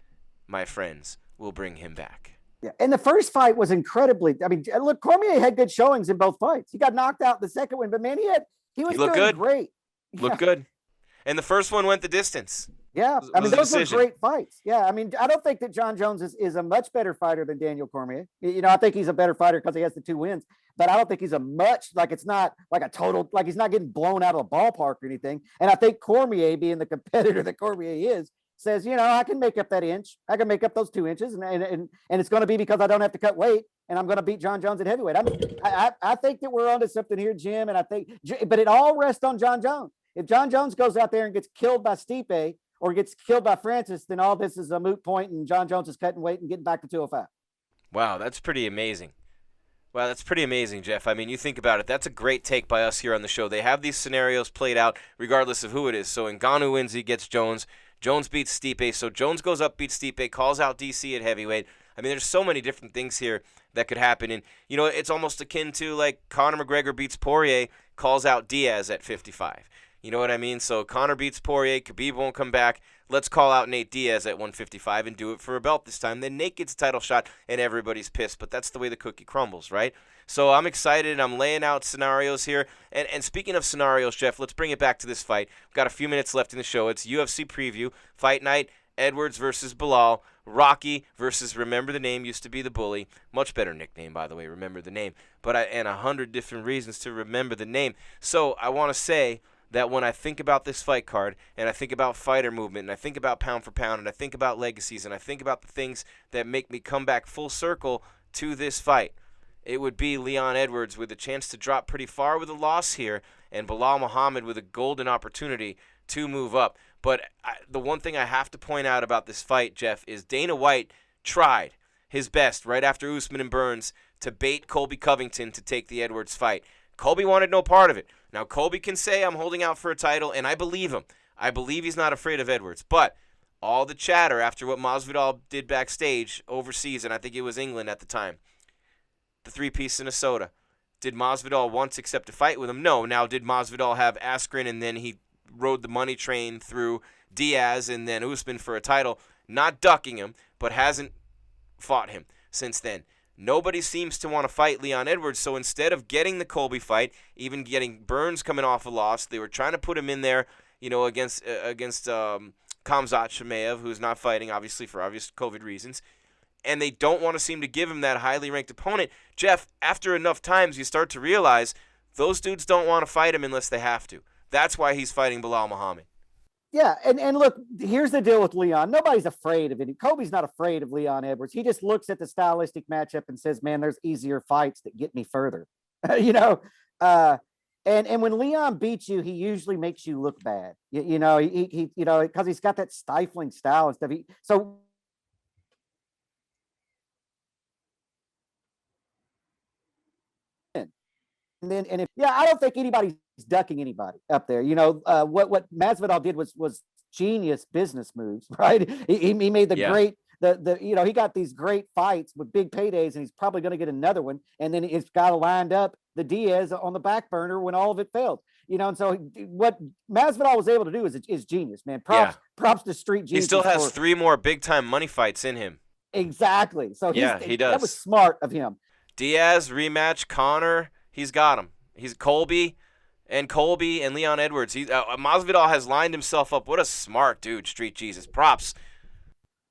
my friends, will bring him back. Yeah, and the first fight was incredibly. I mean, look, Cormier had good showings in both fights. He got knocked out in the second one, but man, he was doing good. Great. Looked good. And the first one went the distance. Yeah, I mean, those were decision. great fights. Yeah, I mean, I don't think that Jon Jones is a much better fighter than Daniel Cormier. You know, I think he's a better fighter because he has the 2 wins, but I don't think he's it's not like a total, like he's not getting blown out of a ballpark or anything. And I think Cormier, being the competitor that Cormier is, says, you know, I can make up that inch. I can make up those 2 inches, and it's going to be because I don't have to cut weight, and I'm going to beat Jon Jones at heavyweight. I think that we're onto something here, Jim, and but it all rests on Jon Jones. If Jon Jones goes out there and gets killed by Stipe or gets killed by Francis, then all this is a moot point, and Jon Jones is cutting weight and getting back to 205. Wow, that's pretty amazing. Wow, that's pretty amazing, Jeff. I mean, you think about it. That's a great take by us here on the show. They have these scenarios played out regardless of who it is. So Ngannou wins, he gets Jones. Jones beats Stipe. So Jones goes up, beats Stipe, calls out DC at heavyweight. I mean, there's so many different things here that could happen. And, you know, it's almost akin to like Conor McGregor beats Poirier, calls out Diaz at 55. You know what I mean? So Conor beats Poirier, Khabib won't come back. Let's call out Nate Diaz at 155 and do it for a belt this time. Then Nate gets a title shot and everybody's pissed, but that's the way the cookie crumbles, right? So I'm excited. I'm laying out scenarios here. And speaking of scenarios, Jeff, let's bring it back to this fight. We've got a few minutes left in the show. It's UFC preview, Fight Night, Edwards versus Bilal, Rocky versus Remember the Name, used to be the Bully. Much better nickname, by the way, Remember the Name. And 100 different reasons to remember the name. So I want to say that when I think about this fight card, and I think about fighter movement, and I think about pound for pound, and I think about legacies, and I think about the things that make me come back full circle to this fight, it would be Leon Edwards with a chance to drop pretty far with a loss here, and Bilal Muhammad with a golden opportunity to move up. But the one thing I have to point out about this fight, Jeff, is Dana White tried his best right after Usman and Burns to bait Colby Covington to take the Edwards fight. Colby wanted no part of it. Now, Colby can say, I'm holding out for a title, and I believe him. I believe he's not afraid of Edwards. But all the chatter after what Masvidal did backstage overseas, and I think it was England at the time, the three-piece Minnesota. Did Masvidal once accept a fight with him? No. Now, did Masvidal have Askren and then he rode the money train through Diaz and then Usman for a title, not ducking him, but hasn't fought him since then? Nobody seems to want to fight Leon Edwards, so instead of getting the Colby fight, even getting Burns coming off a loss, they were trying to put him in there, against Khamzat Chimaev, who's not fighting, obviously, for obvious COVID reasons, and they don't want to seem to give him that highly ranked opponent. Jeff, after enough times, you start to realize those dudes don't want to fight him unless they have to. That's why he's fighting Bilal Muhammad. Yeah, and look, here's the deal with Leon. Nobody's afraid of it. Kobe's not afraid of Leon Edwards. He just looks at the stylistic matchup and says, man, there's easier fights that get me further. And when Leon beats you, he usually makes you look bad. He because he's got that stifling style and stuff. I don't think anybody's ducking anybody up there. What Masvidal did was genius business moves, right? He made the great he got these great fights with big paydays, and he's probably going to get another one. And then it's got lined up the Diaz on the back burner when all of it failed. And so what Masvidal was able to do is genius, man. Props to street genius. He still has 3 more big time money fights in him. Exactly. So he does. That was smart of him. Diaz rematch, Conor. He's got him. He's Colby and Leon Edwards. Masvidal has lined himself up. What a smart dude, Street Jesus. Props.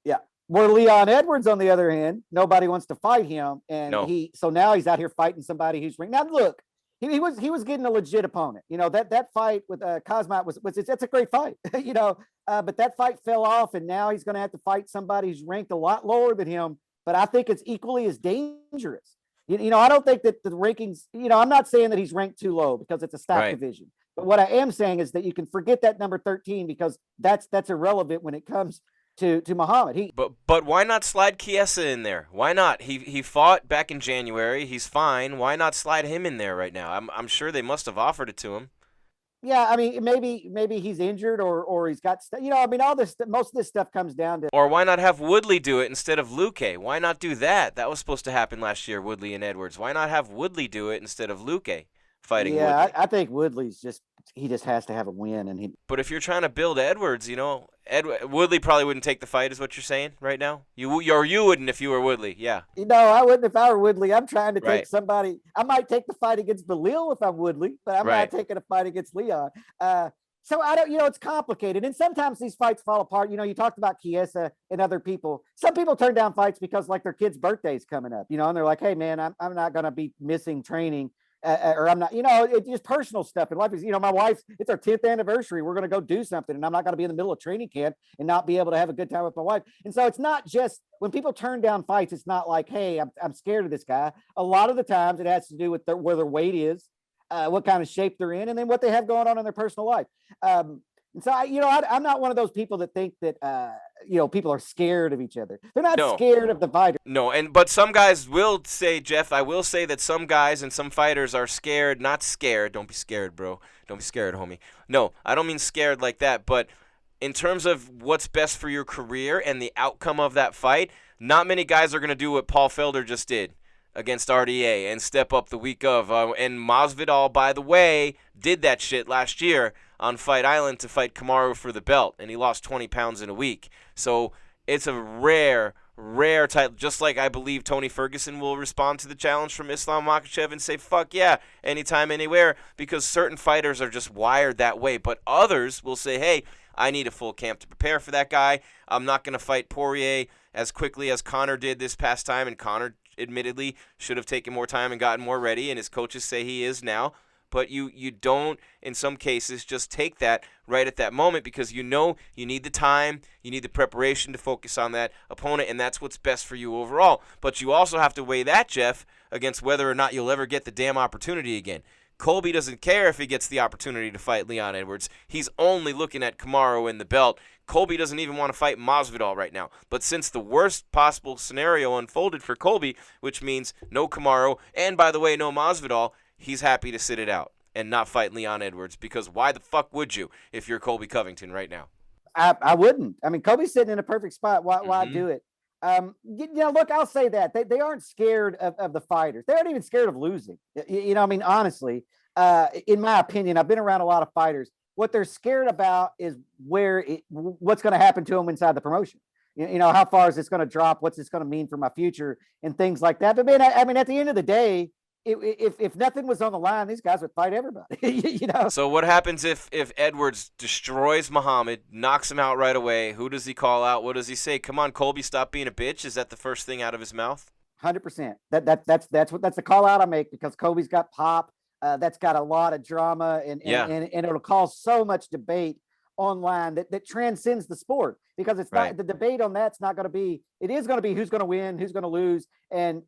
Yeah. Where Leon Edwards, on the other hand, nobody wants to fight him, and so now he's out here fighting somebody who's ring. Now look, he was getting a legit opponent. That fight with Khamzat that's a great fight. But that fight fell off, and now he's going to have to fight somebody who's ranked a lot lower than him. But I think it's equally as dangerous. I don't think that the rankings, I'm not saying that he's ranked too low because it's a stacked division. But what I am saying is that you can forget that number 13 because that's irrelevant when it comes to Muhammad. But why not slide Chiesa in there? Why not? He fought back in January. He's fine. Why not slide him in there right now? I'm sure they must have offered it to him. Yeah, I mean, maybe he's injured or he's got, all this, most of this stuff comes down to. Or why not have Woodley do it instead of Luque? Why not do that? That was supposed to happen last year, Woodley and Edwards. Why not have Woodley do it instead of Luque fighting Woodley? Yeah, I think Woodley's just has to have a win. But if you're trying to build Edwards, Woodley probably wouldn't take the fight, is what you're saying right now? You wouldn't if you were Woodley, yeah. I wouldn't if I were Woodley. I'm trying to take somebody. I might take the fight against Belil if I'm Woodley, but I'm not taking a fight against Leon. So I don't, it's complicated. And sometimes these fights fall apart. You talked about Chiesa and other people. Some people turn down fights because their kid's birthday's coming up, and they're like, hey man, I'm not going to be missing training. Or I'm not, it's just personal stuff in life. My wife's, it's our 10th anniversary. We're going to go do something, and I'm not going to be in the middle of training camp and not be able to have a good time with my wife. And so it's not just when people turn down fights, it's not like, hey, I'm scared of this guy. A lot of the times it has to do with where their weight is, what kind of shape they're in, and then what they have going on in their personal life. And so I'm not one of those people that think that, people are scared of each other. They're not scared of the fighter. No, but some guys will say, Jeff, I will say that some guys and some fighters are scared, not scared. Don't be scared, bro. Don't be scared, homie. No, I don't mean scared like that, but in terms of what's best for your career and the outcome of that fight, not many guys are going to do what Paul Felder just did against RDA and step up the week of. And Masvidal, by the way, did that shit last year on Fight Island to fight Kamaru for the belt, and he lost 20 pounds in a week. So it's a rare title, just like I believe Tony Ferguson will respond to the challenge from Islam Makhachev and say, fuck yeah, anytime, anywhere, because certain fighters are just wired that way. But others will say, hey, I need a full camp to prepare for that guy. I'm not going to fight Poirier as quickly as Conor did this past time, and Conor admittedly should have taken more time and gotten more ready, and his coaches say he is now. But you don't, in some cases, just take that right at that moment because you need the time, you need the preparation to focus on that opponent, and that's what's best for you overall. But you also have to weigh that, Jeff, against whether or not you'll ever get the damn opportunity again. Colby doesn't care if he gets the opportunity to fight Leon Edwards. He's only looking at Kamaru in the belt. Colby doesn't even want to fight Masvidal right now. But since the worst possible scenario unfolded for Colby, which means no Kamaru, and by the way, no Masvidal, he's happy to sit it out and not fight Leon Edwards, because why the fuck would you if you're Colby Covington right now? I wouldn't. I mean, Kobe's sitting in a perfect spot. Why Mhm. do it? Look, I'll say that they aren't scared of the fighters. They aren't even scared of losing. I mean, honestly, in my opinion, I've been around a lot of fighters. What they're scared about is what's going to happen to them inside the promotion. How far is this going to drop? What's this going to mean for my future and things like that. But man, I mean, at the end of the day, if nothing was on the line, these guys would fight everybody. So what happens if Edwards destroys Muhammad, knocks him out right away? Who does he call out? What does he say? Come on, Colby, stop being a bitch. Is that the first thing out of his mouth? 100%. That's the call out I make, because Kobe's got pop. That's got a lot of drama, and it'll cause so much debate online that transcends the sport, because it's not the debate on that's not going to be. It is going to be who's going to win, who's going to lose, and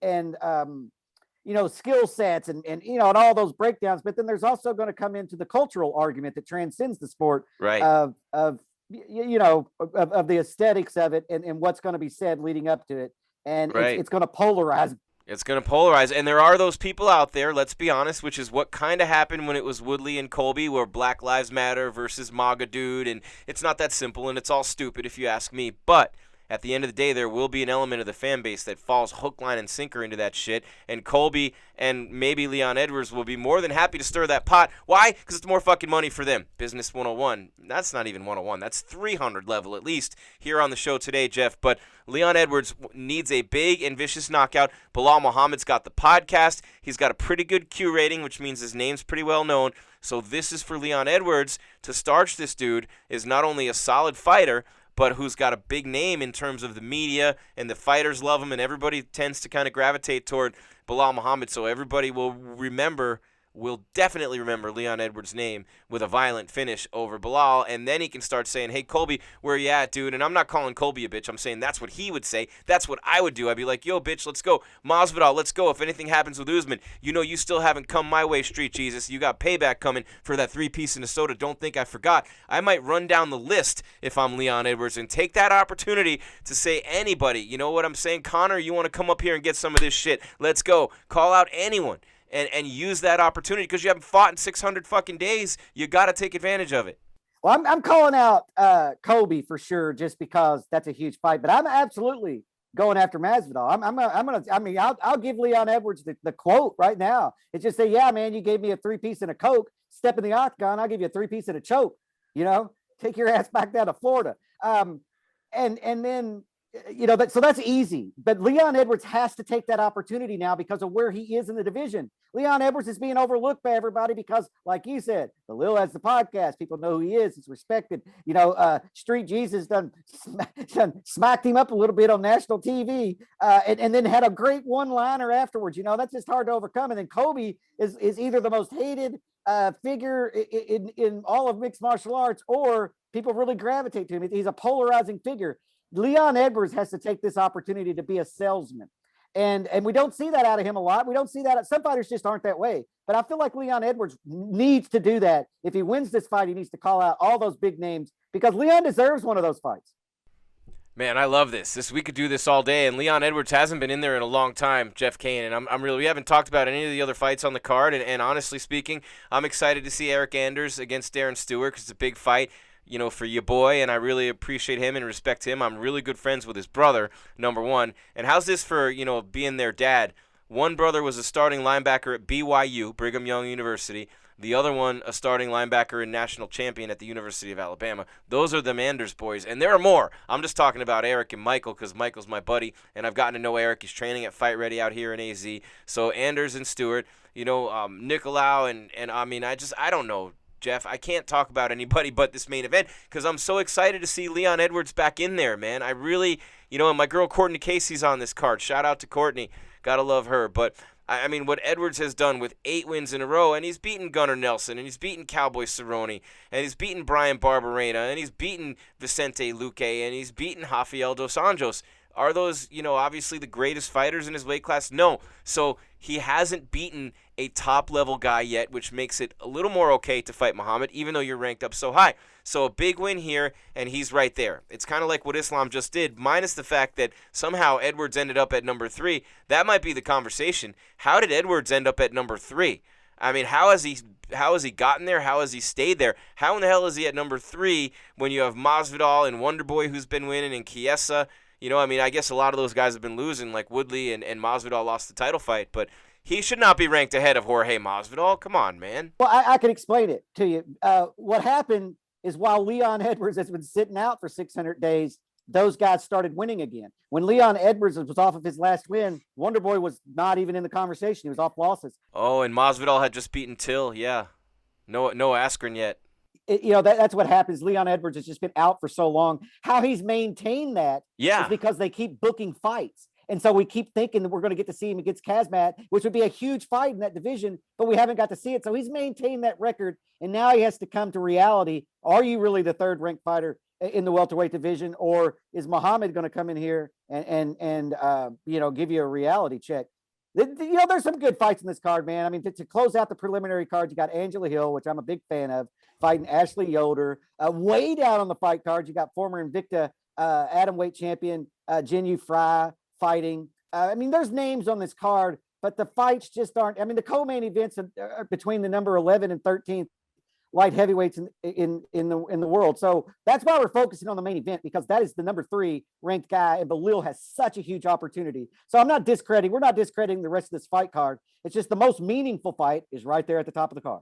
skill sets and all those breakdowns. But then there's also going to come into the cultural argument that transcends the sport, right? Of the aesthetics of it, and what's going to be said leading up to it. And it's going to polarize. It's going to polarize. And there are those people out there, let's be honest, which is what kind of happened when it was Woodley and Colby, where Black Lives Matter versus MAGA dude. And it's not that simple, and it's all stupid if you ask me. But at the end of the day, there will be an element of the fan base that falls hook, line, and sinker into that shit. And Colby and maybe Leon Edwards will be more than happy to stir that pot. Why? Because it's more fucking money for them. Business 101. That's not even 101. That's 300 level at least here on the show today, Jeff. But Leon Edwards needs a big and vicious knockout. Bilal Muhammad's got the podcast. He's got a pretty good Q rating, which means his name's pretty well known. So this is for Leon Edwards to starch this dude is not only a solid fighter, but who's got a big name in terms of the media, and the fighters love him, and everybody tends to kind of gravitate toward Bilal Muhammad. So everybody will definitely remember Leon Edwards' name with a violent finish over Bilal, and then he can start saying, hey, Colby, where you at, dude? And I'm not calling Colby a bitch. I'm saying that's what he would say. That's what I would do. I'd be like, yo, bitch, let's go. Masvidal, let's go. If anything happens with Usman, you still haven't come my way, Street Jesus. You got payback coming for that 3-piece in the soda. Don't think I forgot. I might run down the list if I'm Leon Edwards and take that opportunity to say anybody. You know what I'm saying? Connor, you want to come up here and get some of this shit? Let's go. Call out anyone. And use that opportunity, because you haven't fought in 600 fucking days. You got to take advantage of it. Well, I'm calling out Colby for sure, just because that's a huge fight. But I'm absolutely going after Masvidal. I'll give Leon Edwards the quote right now. It's just say, yeah, man, you gave me a 3-piece and a Coke. Step in the octagon, I'll give you a 3-piece and a choke. Take your ass back down to Florida. And then. So that's easy. But Leon Edwards has to take that opportunity now because of where he is in the division. Leon Edwards is being overlooked by everybody because, like you said, the Lil has the podcast. People know who he is. He's respected. Street Jesus done smacked him up a little bit on national TV, and then had a great one-liner afterwards. That's just hard to overcome. And then Colby is either the most hated figure in all of mixed martial arts, or people really gravitate to him. He's a polarizing figure. Leon Edwards has to take this opportunity to be a salesman. And we don't see that out of him a lot. We don't see that. Some fighters just aren't that way. But I feel like Leon Edwards needs to do that. If he wins this fight, he needs to call out all those big names, because Leon deserves one of those fights. Man, I love this. We could do this all day, and Leon Edwards hasn't been in there in a long time, Jeff Cain, and we haven't talked about any of the other fights on the card, and honestly speaking, I'm excited to see Eric Anders against Darren Stewart, because it's a big fight, for your boy, and I really appreciate him and respect him. I'm really good friends with his brother, number one. And how's this for, being their dad? One brother was a starting linebacker at BYU, Brigham Young University. The other one, a starting linebacker and national champion at the University of Alabama. Those are the Anders boys, and there are more. I'm just talking about Eric and Michael, because Michael's my buddy, and I've gotten to know Eric. He's training at Fight Ready out here in AZ. So Anders and Stewart, Nicolau, and I don't know, Jeff. I can't talk about anybody but this main event, because I'm so excited to see Leon Edwards back in there, man. I really, and my girl Courtney Casey's on this card. Shout out to Courtney. Gotta love her. But what Edwards has done with 8 wins in a row, and he's beaten Gunnar Nelson, and he's beaten Cowboy Cerrone, and he's beaten Brian Barberena, and he's beaten Vicente Luque, and he's beaten Rafael Dos Anjos. Are those, obviously the greatest fighters in his weight class? No. So he hasn't beaten a top-level guy yet, which makes it a little more okay to fight Muhammad, even though you're ranked up so high. So a big win here, and he's right there. It's kind of like what Islam just did, minus the fact that somehow Edwards ended up at number 3. That might be the conversation. How did Edwards end up at number 3? I mean, how has he gotten there? How has he stayed there? How in the hell is he at number 3 when you have Masvidal and Wonderboy who's been winning and Chiesa? You know, I mean, I guess a lot of those guys have been losing, like Woodley and Masvidal lost the title fight, but he should not be ranked ahead of Jorge Masvidal. Come on, man. Well, I can explain it to you. What happened is while Leon Edwards has been sitting out for 600 days, those guys started winning again. When Leon Edwards was off of his last win, Wonderboy was not even in the conversation. He was off losses. Oh, and Masvidal had just beaten Till. Yeah. No Askren yet. That's what happens. Leon Edwards has just been out for so long. How he's maintained that is because they keep booking fights. And so we keep thinking that we're going to get to see him against Kazmat, which would be a huge fight in that division, but we haven't got to see it. So he's maintained that record, and now he has to come to reality. Are you really the third-ranked fighter in the welterweight division, or is Muhammad going to come in here and give you a reality check? There's some good fights in this card, man. I mean, to close out the preliminary card, you got Angela Hill, which I'm a big fan of, fighting Ashley Yoder. Way down on the fight card, you got former Invicta atomweight champion Jin Fry fighting. I mean, there's names on this card, but the fights just aren't. I mean, the co-main events are between the number 11 and 13th light heavyweights in the world. So that's why we're focusing on the main event, because that is the number 3 ranked guy, and Belil has such a huge opportunity. So we're not discrediting the rest of this fight card. It's just the most meaningful fight is right there at the top of the card.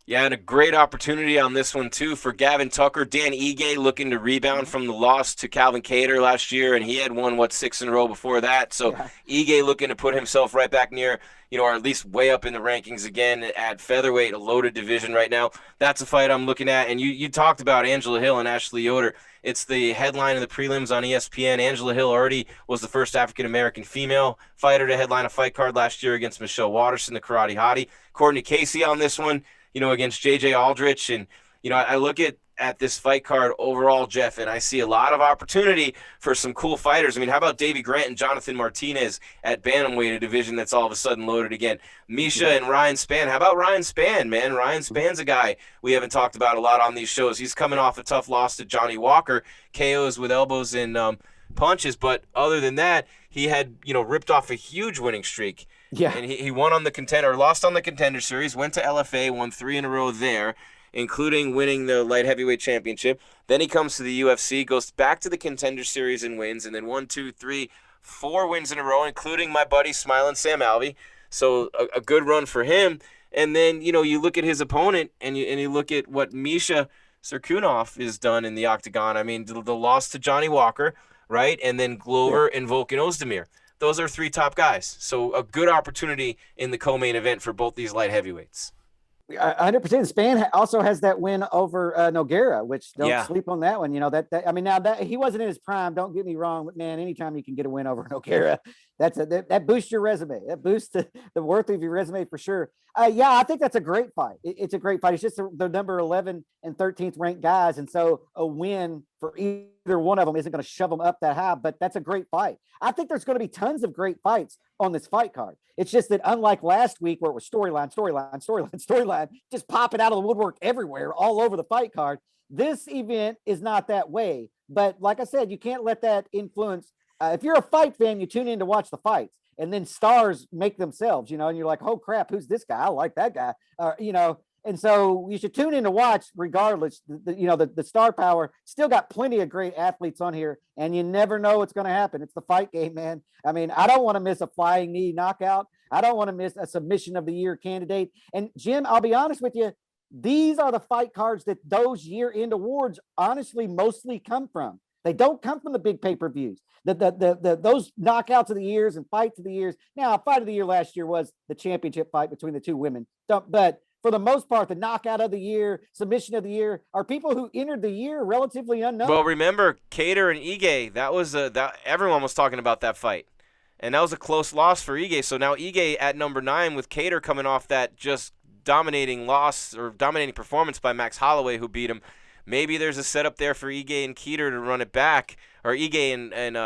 Yeah, and a great opportunity on this one, too, for Gavin Tucker. Dan Ige looking to rebound from the loss to Calvin Kattar last year, and he had won, 6 in a row before that. So Ige looking to put himself right back near, or at least way up in the rankings again at featherweight, a loaded division right now. That's a fight I'm looking at. And you talked about Angela Hill and Ashley Yoder. It's the headline of the prelims on ESPN. Angela Hill already was the first African-American female fighter to headline a fight card last year against Michelle Watterson, the Karate Hottie. Courtney Casey on this one, against J.J. Aldrich. And, I look at this fight card overall, Jeff, and I see a lot of opportunity for some cool fighters. I mean, how about Davey Grant and Jonathan Martinez at bantamweight, a division that's all of a sudden loaded again? Misha and Ryan Spann. How about Ryan Spann, man? Ryan Spann's a guy we haven't talked about a lot on these shows. He's coming off a tough loss to Johnny Walker, KOs with elbows and punches, but other than that, he had, ripped off a huge winning streak. Yeah. And he won on the contender, lost on the contender series, went to LFA, won 3 in a row there, including winning the light heavyweight championship. Then he comes to the UFC, goes back to the contender series and wins, and then 1, 2, 3, 4 wins in a row, including my buddy Smiling Sam Alvey. So a good run for him. And then, you look at his opponent and you look at what Misha Serkunov has done in the octagon. I mean, the loss to Johnny Walker, right? And then Glover and Volkan Ozdemir. Those are 3 top guys. So a good opportunity in the co-main event for both these light heavyweights. 100%. Spann also has that win over Nogueira, which don't sleep on that one. That he wasn't in his prime. Don't get me wrong, but man, anytime you can get a win over Nogueira, that boosts your resume. That boosts the worth of your resume for sure. I think that's a great fight. It's a great fight. It's just the number 11 and 13th ranked guys, and so a win for either one of them isn't going to shove them up that high. But that's a great fight. I think there's going to be tons of great fights on this fight card. It's just that unlike last week where it was storyline, just popping out of the woodwork everywhere, all over the fight card, this event is not that way. But like I said, you can't let that influence. If you're a fight fan, you tune in to watch the fights, and then stars make themselves, and you're like, oh crap, who's this guy? I like that guy. And so you should tune in to watch regardless. The star power still got plenty of great athletes on here, and you never know what's going to happen. It's the fight game, man. I mean, I don't want to miss a flying knee knockout. I don't want to miss a submission of the year candidate. And Jim, I'll be honest with you, these are the fight cards that those year-end awards honestly mostly come from. They don't come from the big pay-per-views. Those knockouts of the years and fights of the years. Now, fight of the year last year was the championship fight between the 2 women. But for the most part, the knockout of the year, submission of the year, are people who entered the year relatively unknown. Well, remember, Kattar and Ige, that was everyone was talking about that fight. And that was a close loss for Ige. So now Ige at number 9 with Kattar coming off that just dominating loss or dominating performance by Max Holloway, who beat him. Maybe there's a setup there for Ige and Kattar to run it back, or Ige and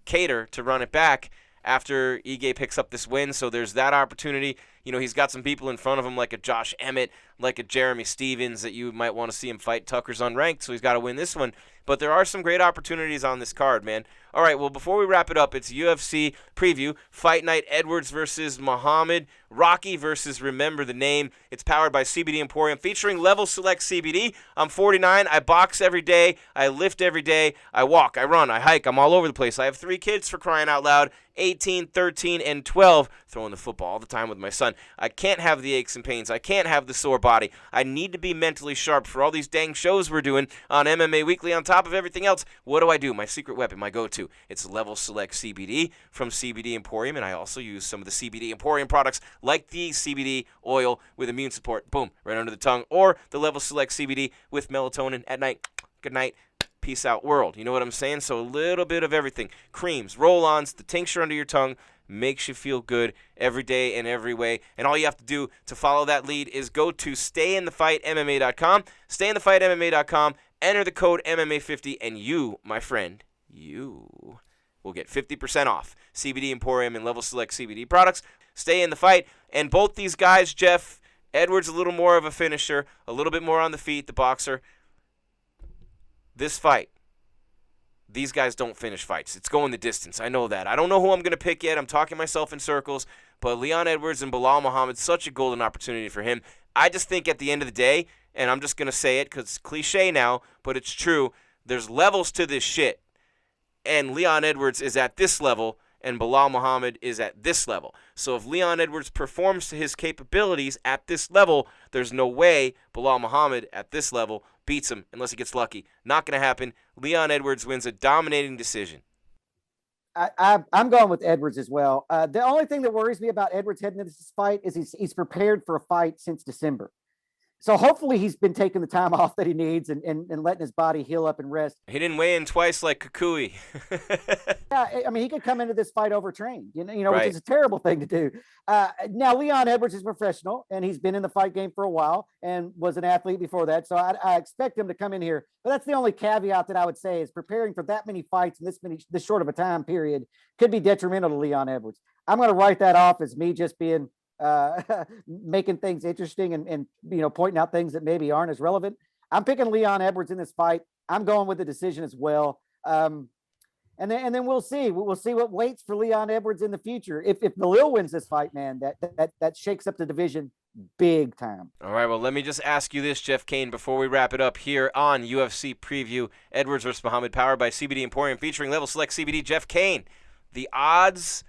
Kattar to run it back after Ige picks up this win. So there's that opportunity. He's got some people in front of him like a Josh Emmett, like a Jeremy Stevens that you might want to see him fight. Tucker's unranked, so he's got to win this one. But there are some great opportunities on this card, man. All right, well, before we wrap it up, it's UFC preview. Fight Night, Edwards versus Muhammad. Rocky versus Remember the Name. It's powered by CBD Emporium, featuring Level Select CBD. I'm 49. I box every day. I lift every day. I walk. I run. I hike. I'm all over the place. I have 3 kids, for crying out loud. 18, 13, and 12, throwing the football all the time with my son. I can't have the aches and pains. I can't have the sore body. I need to be mentally sharp for all these dang shows we're doing on MMA Weekly on top of everything else. What do? My secret weapon, my go-to. It's Level Select CBD from CBD Emporium, and I also use some of the CBD Emporium products like the CBD oil with immune support, boom, right under the tongue, or the Level Select CBD with melatonin at night. Good night. Peace out, world. You know what I'm saying? So a little bit of everything. Creams, roll-ons, the tincture under your tongue makes you feel good every day and every way. And all you have to do to follow that lead is go to stayinthefightmma.com, stayinthefightmma.com, enter the code MMA50, and you, my friend, you will get 50% off CBD Emporium and Level Select CBD products. Stay in the fight. And both these guys, Jeff, Edwards a little more of a finisher, a little bit more on the feet, the boxer. This fight, these guys don't finish fights. It's going the distance. I know that. I don't know who I'm going to pick yet. I'm talking myself in circles. But Leon Edwards and Bilal Muhammad, such a golden opportunity for him. I just think at the end of the day, and I'm just going to say it because it's cliche now, but it's true, there's levels to this shit. And Leon Edwards is at this level, and Bilal Muhammad is at this level. So if Leon Edwards performs to his capabilities at this level, there's no way Bilal Muhammad at this level beats him unless he gets lucky. Not going to happen. Leon Edwards wins a dominating decision. I'm going with Edwards as well. The only thing that worries me about Edwards heading into this fight is he's prepared for a fight since December. So hopefully he's been taking the time off that he needs and letting his body heal up and rest. He didn't weigh in twice like Kukui. Yeah, I mean, he could come into this fight overtrained, Right. Which is a terrible thing to do. Now, Leon Edwards is professional, and he's been in the fight game for a while and was an athlete before that. So I expect him to come in here. But that's the only caveat that I would say is preparing for that many fights in this short of a time period could be detrimental to Leon Edwards. I'm going to write that off as me just being making things interesting and pointing out things that maybe aren't as relevant. I'm picking Leon Edwards in this fight. I'm going with the decision as well. And then we'll see. We'll see what waits for Leon Edwards in the future. If Malil wins this fight, man, that shakes up the division big time. All right, well, let me just ask you this, Jeff Cain, before we wrap it up here on UFC Preview, Edwards versus Muhammad, powered by CBD Emporium, featuring Level Select CBD. Jeff Cain, the odds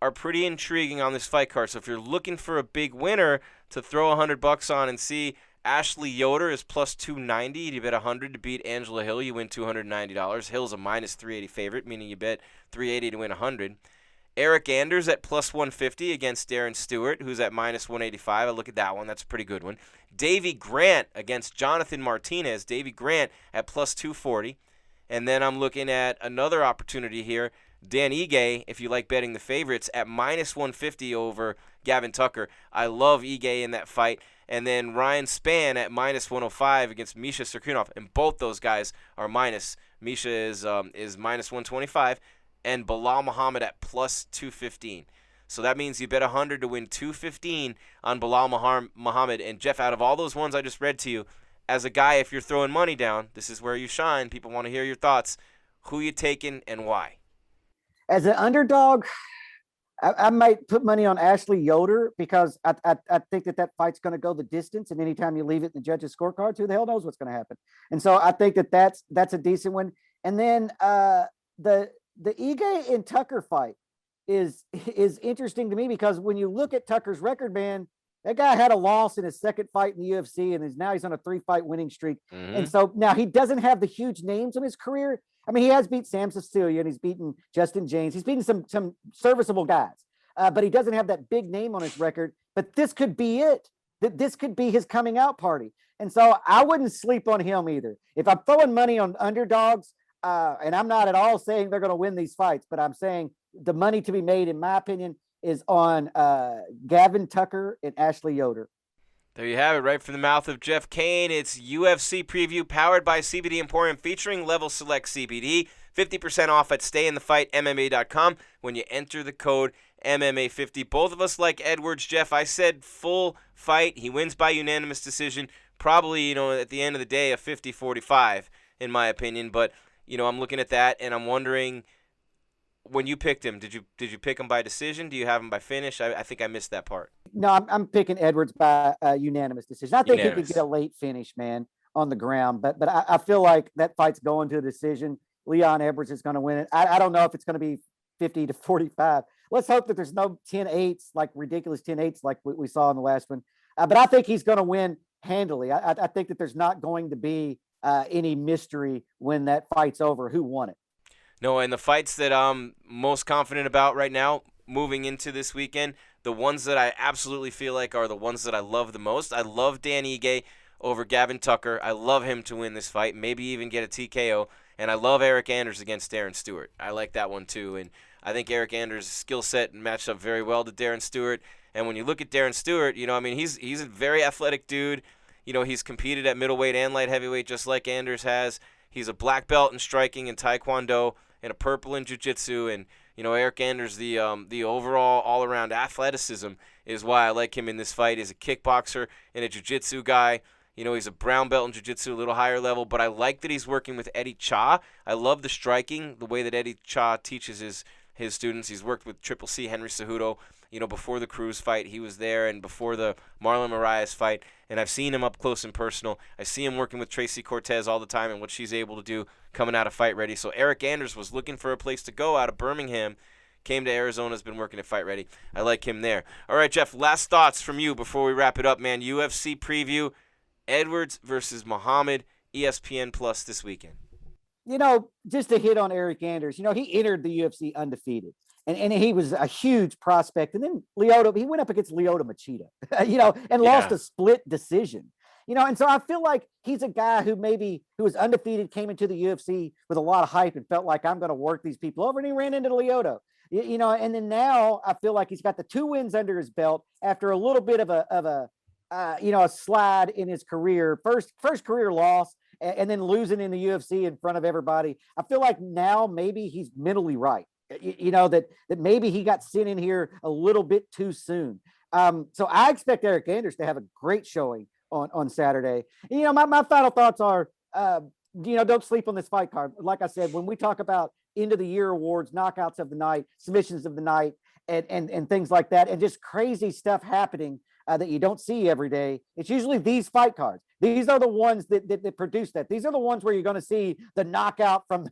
are pretty intriguing on this fight card. So if you're looking for a big winner to throw $100 on and see, Ashley Yoder is plus 290. You bet 100 to beat Angela Hill. You win $290. Hill's a minus 380 favorite, meaning you bet 380 to win 100. Eric Anders at plus 150 against Darren Stewart, who's at minus 185. I look at that one. That's a pretty good one. Davy Grant against Jonathan Martinez. Davy Grant at plus 240. And then I'm looking at another opportunity here. Dan Ige, if you like betting the favorites, at minus 150 over Gavin Tucker. I love Ige in that fight. And then Ryan Spann at minus 105 against Misha Serkunov. And both those guys are minus. Misha is minus 125. And Bilal Muhammad at plus 215. So that means you bet 100 to win 215 on Bilal Muhammad. And Jeff, out of all those ones I just read to you, as a guy, if you're throwing money down, this is where you shine. People want to hear your thoughts. Who you taking and why? As an underdog, I might put money on Ashley Yoder because I think that fight's going to go the distance. And anytime you leave it in the judges' scorecards, who the hell knows what's going to happen? And so I think that's a decent one. And then the Ige and Tucker fight is interesting to me because when you look at Tucker's record, man, that guy had a loss in his second fight in the UFC, and now he's on a 3-fight winning streak. Mm-hmm. And so now he doesn't have the huge names in his career. I mean, he has beat Sam Cecilia, and he's beaten Justin James. He's beaten some serviceable guys, but he doesn't have that big name on his record. But this could be it. This could be his coming out party. And so I wouldn't sleep on him either. If I'm throwing money on underdogs, and I'm not at all saying they're going to win these fights, but I'm saying the money to be made, in my opinion, is on Gavin Tucker and Ashley Yoder. There you have it, right from the mouth of Jeff Cain. It's UFC Preview powered by CBD Emporium featuring Level Select CBD. 50% off at stayinthefightmma.com when you enter the code MMA 50. Both of us like Edwards. Jeff, I said full fight. He wins by unanimous decision. Probably, at the end of the day, a 50-45 in my opinion. But, I'm looking at that and I'm wondering, when you picked him, did you pick him by decision? Do you have him by finish? I think I missed that part. No, I'm picking Edwards by unanimous decision. I think he could get a late finish, man, on the ground. But I feel like that fight's going to a decision. Leon Edwards is going to win it. I don't know if it's going to be 50-45. Let's hope that there's no 10-8s, like ridiculous 10-8s like we saw in the last one. But I think he's going to win handily. I think that there's not going to be any mystery when that fight's over who won it. No, and the fights that I'm most confident about right now moving into this weekend, the ones that I absolutely feel like are the ones that I love the most. I love Dan Ige over Gavin Tucker. I love him to win this fight, maybe even get a TKO. And I love Eric Anders against Darren Stewart. I like that one too. And I think Eric Anders' skill set matched up very well to Darren Stewart. And when you look at Darren Stewart, he's a very athletic dude. He's competed at middleweight and light heavyweight just like Anders has. He's a black belt in striking and taekwondo and a purple in jiu-jitsu. And, Eric Anders, the overall all-around athleticism is why I like him in this fight. He's a kickboxer and a jiu-jitsu guy. He's a brown belt in jiu-jitsu, a little higher level, but I like that he's working with Eddie Cha. I love the striking, the way that Eddie Cha teaches his students. He's worked with Triple C Henry Cejudo, before the Cruz fight. He was there, and before the Marlon Moraes fight, and I've seen him up close and personal. I see him working with Tracy Cortez all the time and what she's able to do coming out of Fight Ready. So Eric Anders was looking for a place to go out of Birmingham, came to Arizona, has been working at Fight Ready. I like him there. All right, Jeff, last thoughts from you before we wrap it up, man. UFC preview. Edwards versus Muhammad, ESPN Plus this weekend. Just to hit on Eric Anders, he entered the UFC undefeated, and he was a huge prospect. And then he went up against Lyoto Machida, and lost a split decision. And so I feel like he's a guy who was undefeated, came into the UFC with a lot of hype and felt like I'm going to work these people over, and he ran into Lyoto. And then now I feel like he's got the 2 wins under his belt after a little bit of a slide in his career, first career loss, and then losing in the UFC in front of everybody. I feel like now maybe he's mentally right. That maybe he got sent in here a little bit too soon. So I expect Eric Anders to have a great showing on Saturday. My final thoughts are, don't sleep on this fight card. Like I said, when we talk about end of the year awards, knockouts of the night, submissions of the night, and things like that, and just crazy stuff happening that you don't see every day, it's usually these fight cards. These are the ones that produce that. These are the ones where you're going to see the knockout from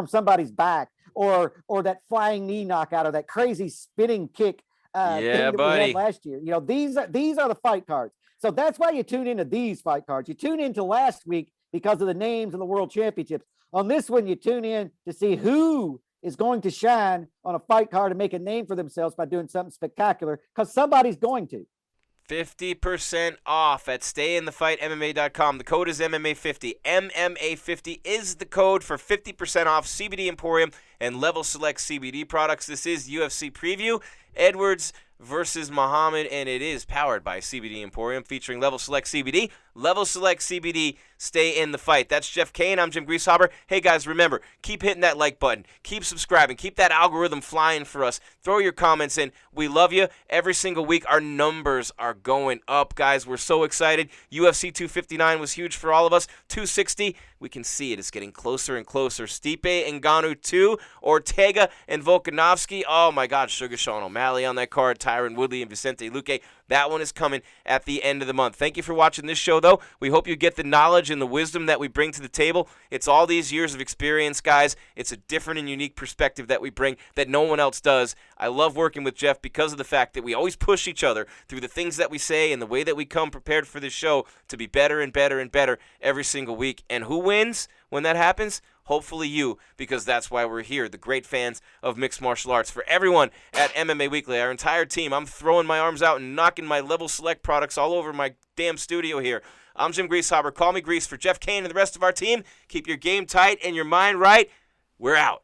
somebody's back, or that flying knee knockout, or that crazy spinning kick thing that we had last year. These are the fight cards. So that's why you tune into these fight cards. You tune into last week because of the names of the world championships. On this one, you tune in to see who is going to shine on a fight card and make a name for themselves by doing something spectacular, because somebody's going to. 50% off at stayinthefightmma.com. The code is MMA50. MMA50 is the code for 50% off CBD Emporium and Level Select CBD products. This is UFC Preview, Edwards versus Muhammad, and it is powered by CBD Emporium, featuring Level Select CBD. Level Select CBD, stay in the fight. That's Jeff Cain. I'm Jim Grieshaber. Hey, guys, remember, keep hitting that like button. Keep subscribing. Keep that algorithm flying for us. Throw your comments in. We love you. Every single week, our numbers are going up, guys. We're so excited. UFC 259 was huge for all of us. 260, we can see it. It's getting closer and closer. Stipe Ngannou 2, Ortega and Volkanovski. Oh, my God, Sugar Sean O'Malley on that card. Tyron Woodley and Vicente Luque. That one is coming at the end of the month. Thank you for watching this show, though. We hope you get the knowledge and the wisdom that we bring to the table. It's all these years of experience, guys. It's a different and unique perspective that we bring that no one else does. I love working with Jeff because of the fact that we always push each other through the things that we say and the way that we come prepared for this show to be better and better and better every single week. And who wins when that happens? Hopefully you, because that's why we're here, the great fans of mixed martial arts. For everyone at MMA Weekly, our entire team, I'm throwing my arms out and knocking my Level Select products all over my damn studio here. I'm Jim Grieshaber. Call me Gries. For Jeff Cain and the rest of our team, keep your game tight and your mind right. We're out.